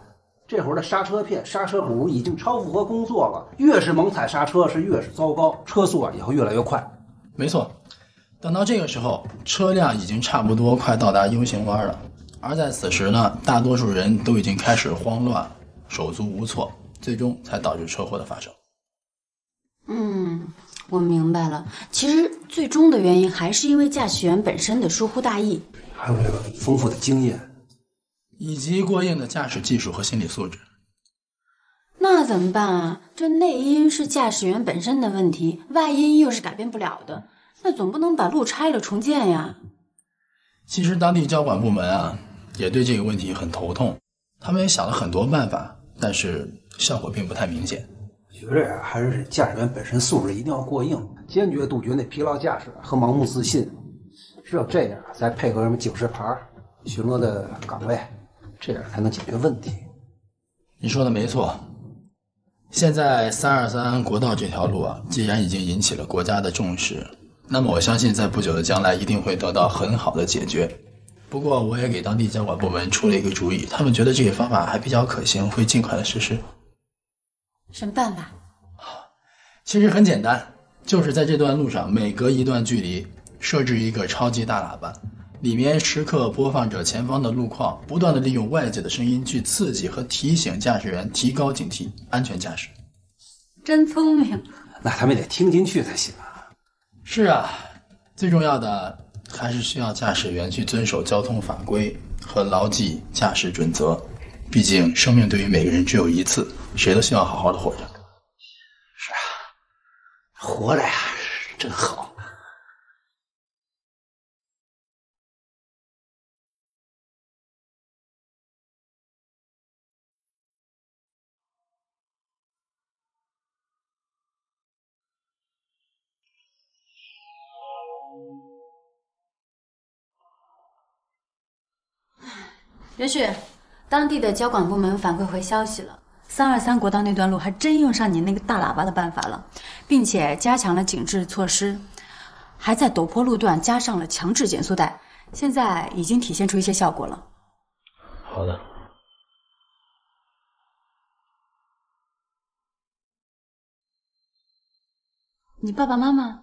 这会儿的刹车片、刹车骨已经超负荷工作了，越是猛踩刹车是越是糟糕，车速啊也会越来越快。没错，等到这个时候，车辆已经差不多快到达 U 型弯了，而在此时呢，大多数人都已经开始慌乱，手足无措，最终才导致车祸的发生。我明白了，其实最终的原因还是因为驾驶员本身的疏忽大意，还有这个丰富的经验，以及过硬的驾驶技术和心理素质。那怎么办啊？这内因是驾驶员本身的问题，外因又是改变不了的，那总不能把路拆了重建呀。其实当地交管部门啊，也对这个问题很头痛，他们也想了很多办法，但是效果并不太明显。觉着呀，还是驾驶员本身素质一定要过硬，坚决杜绝那疲劳驾驶和盲目自信。只有这样，再配合什么警示牌、巡逻的岗位，这样才能解决问题。你说的没错。现在323国道这条路啊，既然已经引起了国家的重视，那么我相信在不久的将来一定会得到很好的解决。不过我也给当地交管部门出了一个主意，他们觉得这个方法还比较可行，会尽快的实施。什么办法？其实很简单，就是在这段路上每隔一段距离设置一个超级大喇叭，里面时刻播放着前方的路况，不断的利用外界的声音去刺激和提醒驾驶员提高警惕，安全驾驶。真聪明。那他们得听进去才行啊。是啊，最重要的还是需要驾驶员去遵守交通法规和牢记驾驶准则，毕竟生命对于每个人只有一次，谁都希望好好的活着。是啊，活着呀，真好。袁旭，当地的交管部门反馈回消息了，323国道那段路还真用上你那个大喇叭的办法了，并且加强了警示措施，还在陡坡路段加上了强制减速带，现在已经体现出一些效果了。好的。你爸爸妈妈？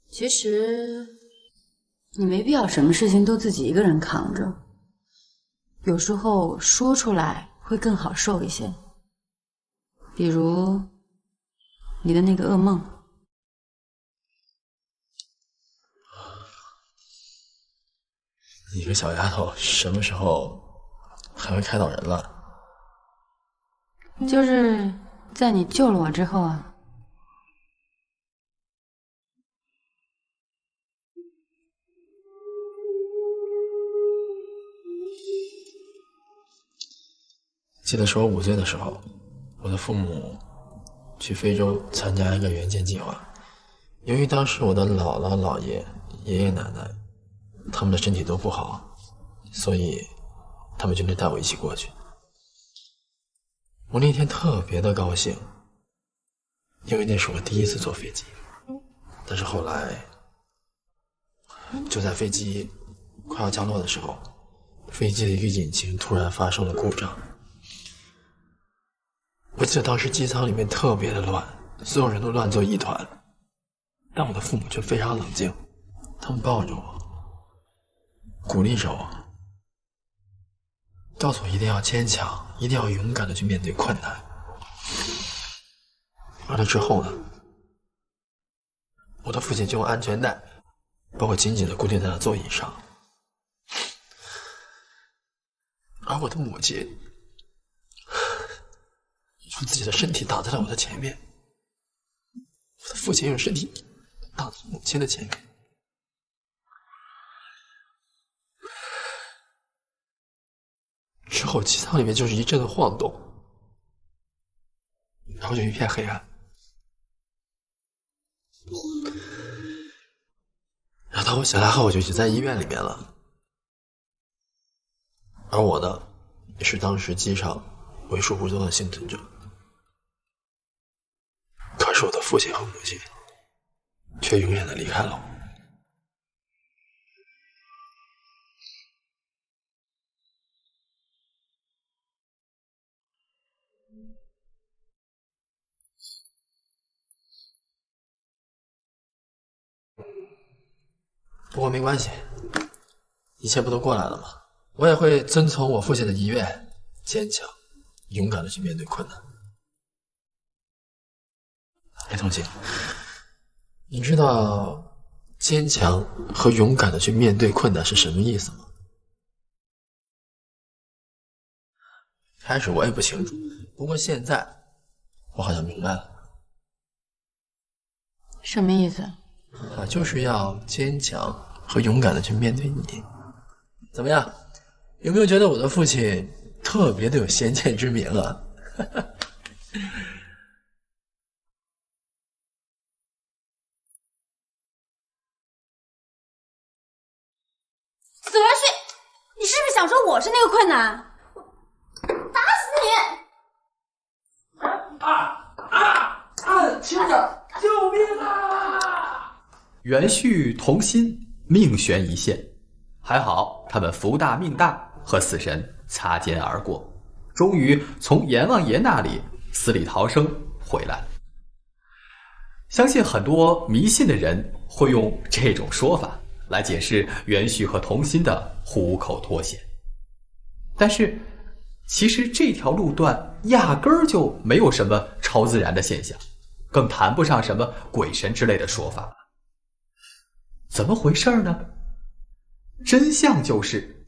其实你没必要什么事情都自己一个人扛着，有时候说出来会更好受一些。比如你的那个噩梦。你个小丫头，什么时候还会开导人了？就是在你救了我之后啊。记得是我5岁的时候，我的父母去非洲参加一个援建计划。由于当时我的姥姥、姥爷、爷爷奶奶他们的身体都不好，所以他们决定带我一起过去。我那天特别的高兴，因为那是我第一次坐飞机。但是后来，就在飞机快要降落的时候，飞机的一个引擎突然发生了故障。我记得当时机舱里面特别的乱，所有人都乱作一团，但我的父母却非常冷静，他们抱着我，鼓励着我，告诉我一定要坚强，一定要勇敢的去面对困难。完了之后呢，我的父亲就用安全带把我紧紧的固定在了座椅上，而我的母亲用自己的身体挡在了我的前面，我的父亲用身体挡在母亲的前面。之后机舱里面就是一阵的晃动，然后就一片黑暗。然后当我醒来后，我就已经在医院里面了。而我呢，也是当时机上为数不多的幸存者。可是我的父亲和母亲却永远的离开了我。不过没关系，一切不都过来了吗？我也会遵从我父亲的遗愿，坚强、勇敢的去面对困难。哎，同学，你知道坚强和勇敢的去面对困难是什么意思吗？开始我也不清楚，不过现在我好像明白了。什么意思？就是要坚强和勇敢的去面对你。怎么样？有没有觉得我的父亲特别的有先见之明啊？死元旭，你是不是想说我是那个困难？我打死你！亲着，救命啊！袁旭、童心命悬一线，还好他们福大命大，和死神擦肩而过，终于从阎王爷那里死里逃生回来了。相信很多迷信的人会用这种说法来解释袁旭和童心的虎口脱险，但是其实这条路段压根儿就没有什么超自然的现象，更谈不上什么鬼神之类的说法。怎么回事呢？真相就是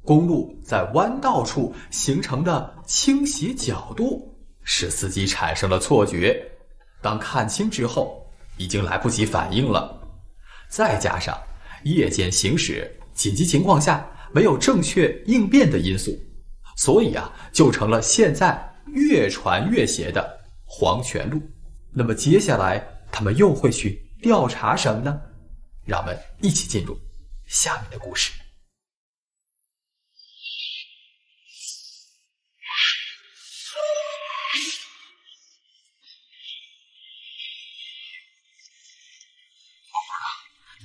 公路在弯道处形成的倾斜角度使司机产生了错觉，当看清之后已经来不及反应了，再加上夜间行驶紧急情况下没有正确应变的因素，所以就成了现在越传越邪的黄泉路。那么接下来他们又会去调查什么呢？让我们一起进入下面的故事。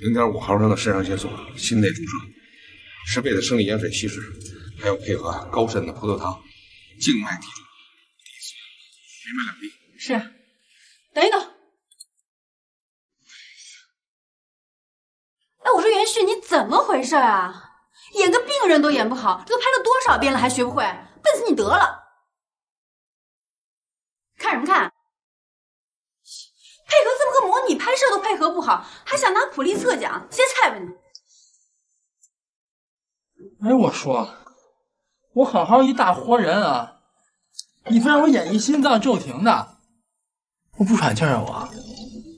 0.5毫升的肾上腺素心内注射，10倍的生理盐水稀释，还要配合高渗的葡萄糖，静脉滴注，每秒2滴。是，等一等。哎，我说袁旭，你怎么回事啊？演个病人都演不好，这都拍了多少遍了还学不会？笨死你得了！看什么看？配合这么个模拟拍摄都配合不好，还想拿普利策奖，歇菜吧你！哎，我说，我好好一大活人啊，你非让我演一心脏骤停的，我不喘气啊我！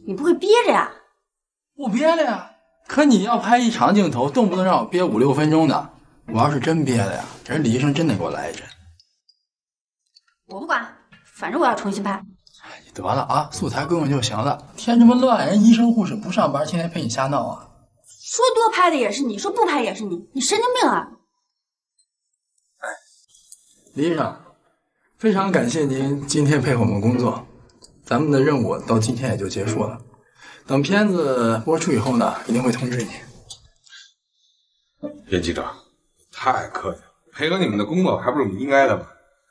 你不会憋着呀？我憋了呀。可你要拍一长镜头，动不动让我憋5、6分钟的，我要是真憋了呀，这李医生真得给我来一针。我不管，反正我要重新拍。你得了啊，素材够用就行了，添这么乱，人医生护士不上班，天天陪你瞎闹啊！说多拍的也是你，说不拍也是你，你神经病啊！哎，李医生，非常感谢您今天配合我们工作，咱们的任务到今天也就结束了。等片子播出以后呢，一定会通知你。袁记者，太客气了，配合你们的工作还不是我们应该的吗？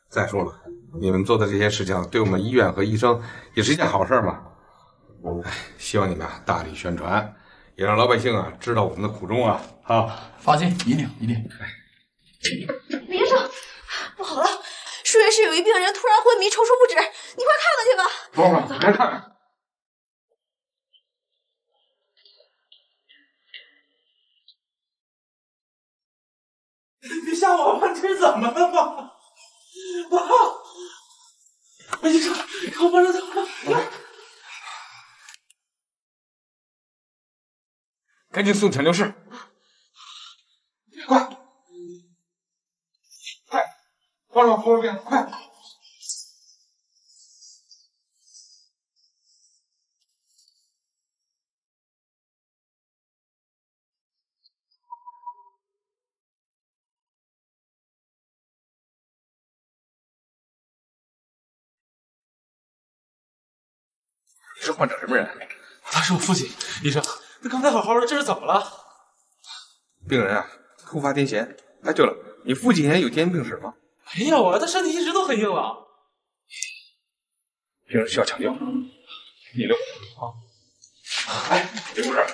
再说了，你们做的这些事情对我们医院和医生也是一件好事嘛。希望你们大力宣传，也让老百姓知道我们的苦衷啊！放心，一定。李医生，不好了，输液室有一病人突然昏迷，抽搐不止，你快看看去吧。等会儿，来看看。别吓我吧，这是怎么了吗？医生，看我发生怎么了？赶紧送抢救室！快，帮上后边，快！你是患者什么人？他是我父亲。医生，那刚才好好的，这是怎么了？病人突发癫痫。哎，对了，你父亲以前有癫痫病史吗？没有啊，他身体一直都很硬朗。病人需要抢救，你留。哎，李护士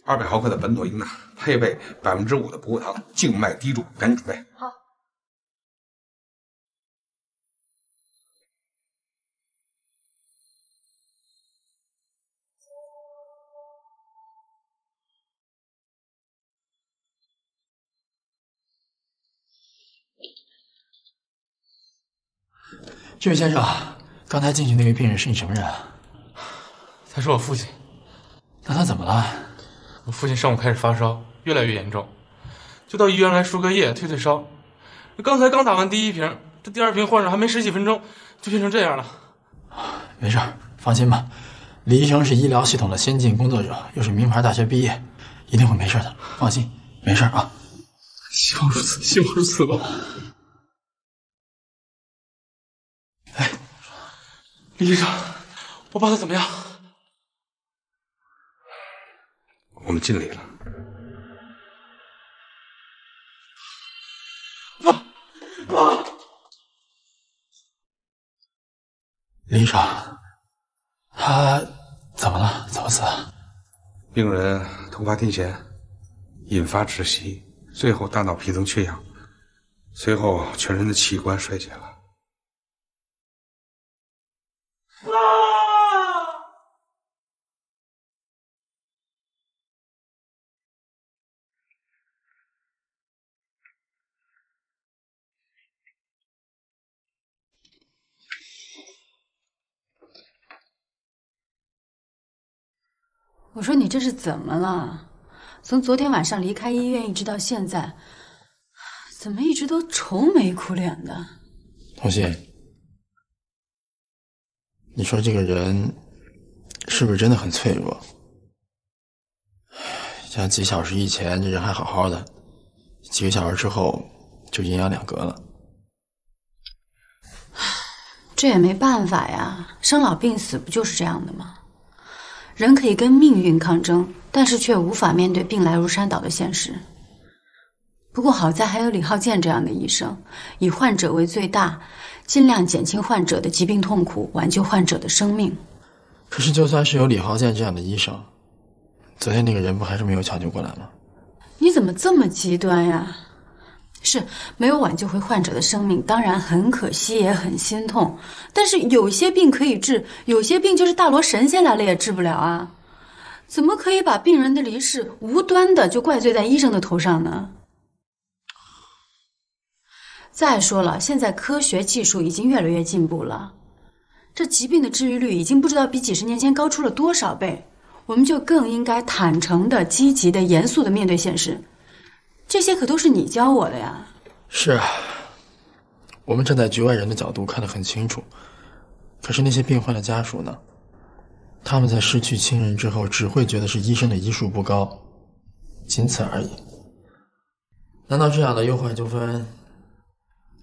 ，200毫克的苯妥英钠，配备5%的葡萄糖，静脉滴注，赶紧准备。好。这位先生，刚才进去那位病人是你什么人啊？他是我父亲。那他怎么了？我父亲上午开始发烧，越来越严重，就到医院来输个液退烧。刚才刚打完第1瓶，这第2瓶换上还没10几分钟，就变成这样了。没事，放心吧。李医生是医疗系统的先进工作者，又是名牌大学毕业，一定会没事的。放心，没事啊。希望如此，希望如此吧。哎，李医生，我爸他怎么样？我们尽力了。爸，李医生，他怎么了？怎么死的？病人突发癫痫，引发窒息，最后大脑皮层缺氧，随后全身的器官衰竭了。我说你这是怎么了？从昨天晚上离开医院一直到现在，怎么一直都愁眉苦脸的？童心，你说这个人是不是真的很脆弱？像几小时以前这人还好好的，几个小时之后就阴阳两隔了。这也没办法呀，生老病死不就是这样的吗？人可以跟命运抗争，但是却无法面对病来如山倒的现实。不过好在还有李浩健这样的医生，以患者为最大，尽量减轻患者的疾病痛苦，挽救患者的生命。可是就算是有李浩健这样的医生，昨天那个人不还是没有抢救过来吗？你怎么这么极端呀？是没有挽救回患者的生命，当然很可惜，也很心痛。但是有些病可以治，有些病就是大罗神仙来了也治不了啊！怎么可以把病人的离世无端的就怪罪在医生的头上呢？再说了，现在科学技术已经越来越进步了，这疾病的治愈率已经不知道比几十年前高出了多少倍。我们就更应该坦诚的、积极的、严肃的面对现实。这些可都是你教我的呀。是啊，我们站在局外人的角度看得很清楚，可是那些病患的家属呢？他们在失去亲人之后，只会觉得是医生的医术不高，仅此而已。难道这样的忧患纠纷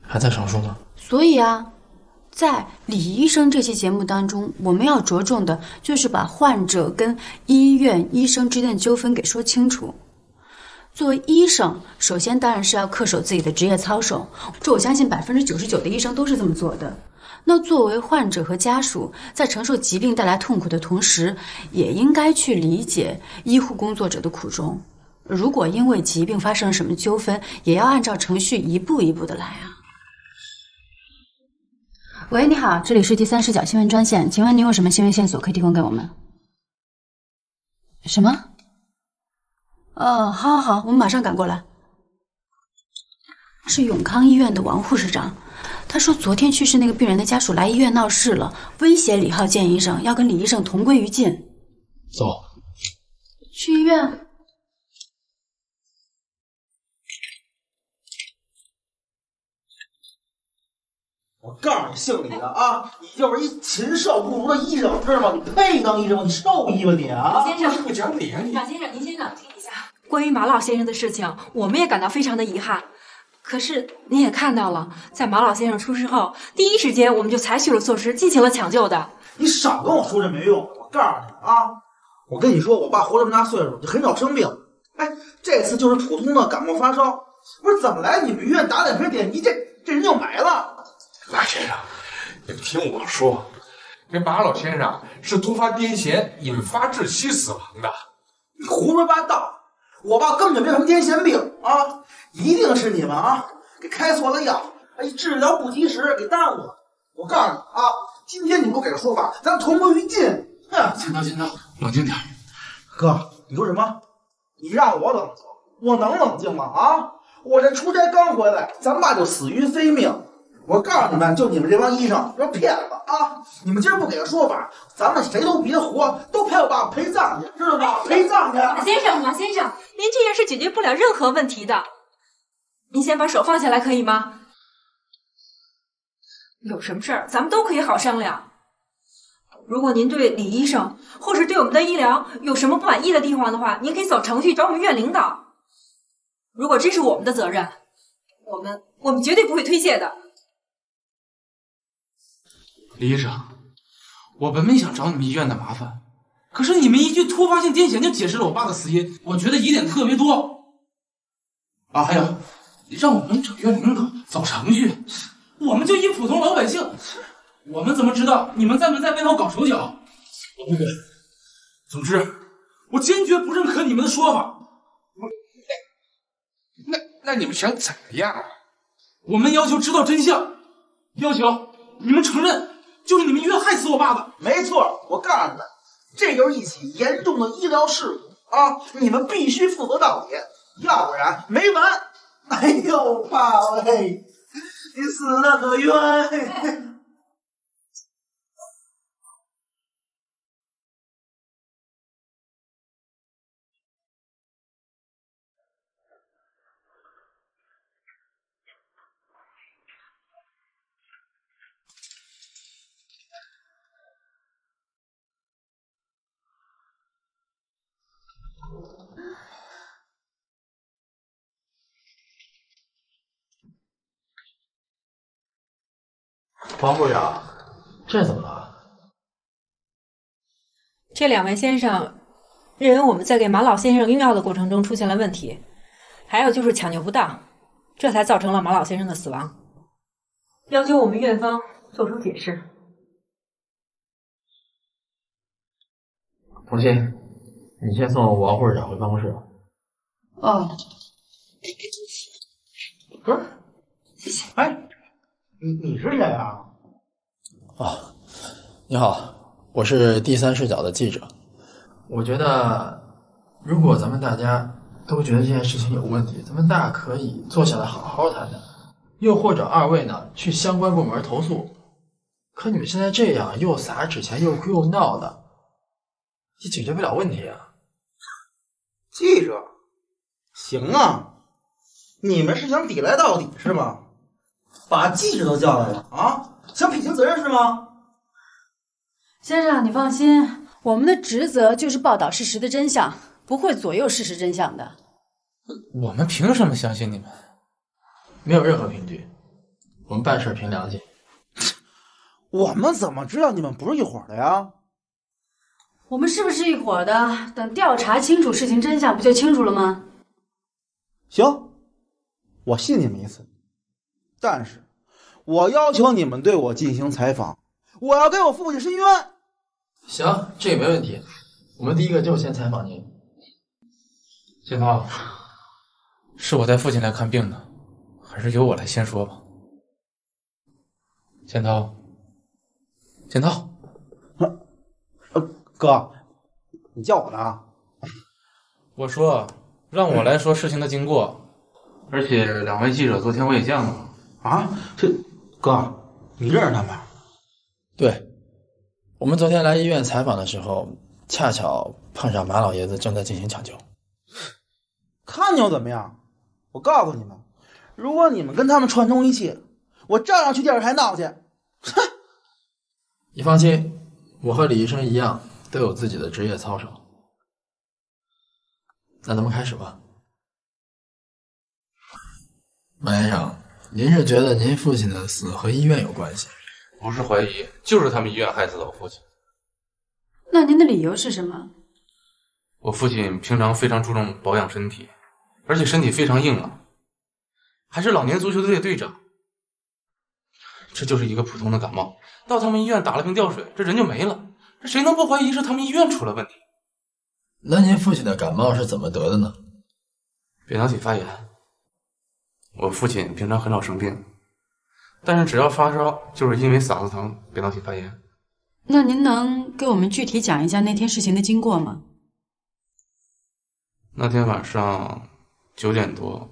还在少数吗？所以啊，在李医生这期节目当中，我们要着重的就是把患者跟医院医生之间的纠纷给说清楚。作为医生，首先当然是要恪守自己的职业操守，这我相信99%的医生都是这么做的。那作为患者和家属，在承受疾病带来痛苦的同时，也应该去理解医护工作者的苦衷。如果因为疾病发生了什么纠纷，也要按照程序一步一步的来啊。喂，你好，这里是第三视角新闻专线，请问您有什么新闻线索可以提供给我们？什么？好，我们马上赶过来。是永康医院的王护士长，他说昨天去世那个病人的家属来医院闹事了，威胁李浩健医生要跟李医生同归于尽。走，去医院。我告诉你，姓李的啊，你就是一禽兽不如的医生，知道吗？你配当医生吗？你兽医吧你啊！马先生，不讲理啊你！马先生，您先冷静一下。关于马老先生的事情，我们也感到非常的遗憾。可是您也看到了，在马老先生出事后，第一时间我们就采取了措施，进行了抢救的。你少跟我说这没用！我告诉你啊，我跟你说，我爸活这么大岁数，就很少生病。哎，这次就是普通的感冒发烧，不是怎么来你们医院打两瓶点滴，这人就没了。马先生，你听我说，这马老先生是突发癫痫引发窒息死亡的。你胡说八道！我爸根本就没有什么癫痫病啊，一定是你们啊给开错了药，哎，治疗不及时给耽误了。我告诉你啊，今天你不给个说法，咱同归于尽。哼！先生，冷静点。哥，你说什么？你让我冷静，我能冷静吗？啊，我这出差刚回来，咱爸就死于非命。我告诉你们，就你们这帮医生，这骗子啊！你们今儿不给个说法，咱们谁都别活，都陪我爸陪葬去，知道吗？陪葬去！马先生，您这样是解决不了任何问题的。您先把手放下来，可以吗？有什么事儿，咱们都可以好商量。如果您对李医生或是对我们的医疗有什么不满意的地方的话，您可以走程序找我们院领导。如果这是我们的责任，我们绝对不会推卸的。李医生，我本没想找你们医院的麻烦，可是你们一句突发性癫痫就解释了我爸的死因，我觉得疑点特别多。啊，还有，让我们找院领导走程序，我们就一普通老百姓，我们怎么知道你们在没在背后搞手脚？我不管。总之，我坚决不认可你们的说法。那你们想怎么样？我们要求知道真相，要求你们承认就是你们医院害死我爸的。没错，我告诉你们，这就是一起严重的医疗事故啊！你们必须负责到底，要不然没完！哎呦，爸喂，你死得可冤！王部长，这怎么了？这2位先生认为我们在给马老先生用药的过程中出现了问题，还有就是抢救不当，这才造成了马老先生的死亡，要求我们院方做出解释。童心，你先送王护士长回办公室吧。哦，不是，谢谢。哎，你是谁啊？哦，你好，我是第三视角的记者。我觉得，如果咱们大家都觉得这件事情有问题，咱们大可以坐下来好好谈谈。又或者2位呢，去相关部门投诉。可你们现在这样，又撒纸钱，又哭又闹的，也解决不了问题啊。记者，行啊，你们是想抵赖到底是吗？把记者都叫来了啊，想撇清责任是吗？先生，你放心，我们的职责就是报道事实的真相，不会左右事实真相的。我们凭什么相信你们？没有任何凭据，我们办事凭良心。我们怎么知道你们不是一伙的呀？我们是不是一伙的？等调查清楚事情真相，不就清楚了吗？行，我信你们一次，但是我要求你们对我进行采访，我要给我父亲申冤。行，这个没问题。我们第一个就先采访您。建涛，是我带父亲来看病的，还是由我来先说吧？建涛，建涛，哥，你叫我呢？我说让我来说事情的经过，而且2位记者昨天我也见了。啊，这哥，你认识他们？对，我们昨天来医院采访的时候，恰巧碰上马老爷子正在进行抢救。看你又怎么样？我告诉你们，如果你们跟他们串通一气，我照样去电视台闹去。哼！你放心，我和李医生一样，都有自己的职业操守。那咱们开始吧。马先生，您是觉得您父亲的死和医院有关系？不是怀疑，就是他们医院害死了我父亲。那您的理由是什么？我父亲平常非常注重保养身体，而且身体非常硬朗，还是老年足球队的队长。这就是一个普通的感冒，到他们医院打了瓶吊水，这人就没了。这谁能不怀疑是他们医院出了问题？那您父亲的感冒是怎么得的呢？扁桃体发炎。我父亲平常很少生病，但是只要发烧，就是因为嗓子疼、扁桃体发炎。那您能给我们具体讲一下那天事情的经过吗？那天晚上9点多，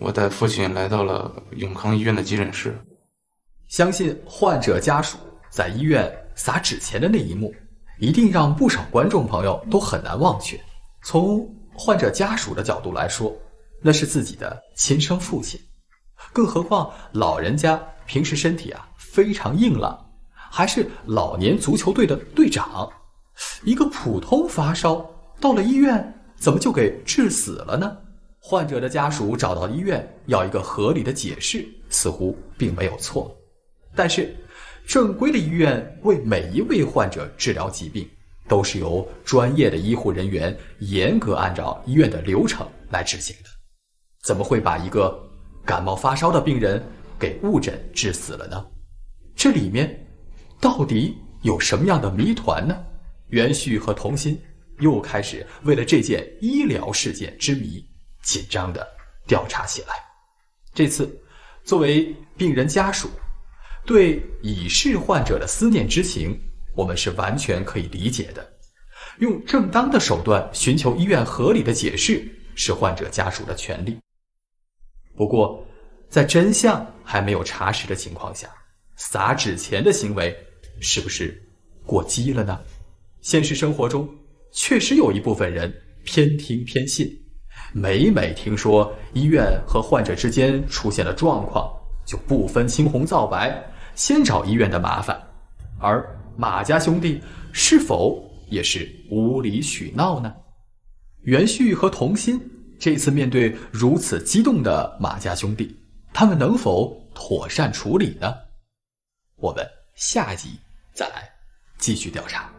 我带父亲来到了永康医院的急诊室。相信患者家属在医院撒纸钱的那一幕，一定让不少观众朋友都很难忘却。从患者家属的角度来说，那是自己的亲生父亲，更何况老人家平时身体非常硬朗，还是老年足球队的队长，一个普通发烧到了医院怎么就给治死了呢？患者的家属找到医院要一个合理的解释，似乎并没有错。但是正规的医院为每一位患者治疗疾病，都是由专业的医护人员严格按照医院的流程来执行的，怎么会把一个感冒发烧的病人给误诊致死了呢？这里面到底有什么样的谜团呢？袁旭和童心又开始为了这件医疗事件之谜紧张地调查起来。这次作为病人家属，对已逝患者的思念之情，我们是完全可以理解的。用正当的手段寻求医院合理的解释，是患者家属的权利。不过在真相还没有查实的情况下，撒纸钱的行为是不是过激了呢？现实生活中确实有一部分人偏听偏信，每听说医院和患者之间出现了状况，就不分青红皂白，先找医院的麻烦。而马家兄弟是否也是无理取闹呢？袁旭和童心这次面对如此激动的马家兄弟，他们能否妥善处理呢？我们下集再来继续调查。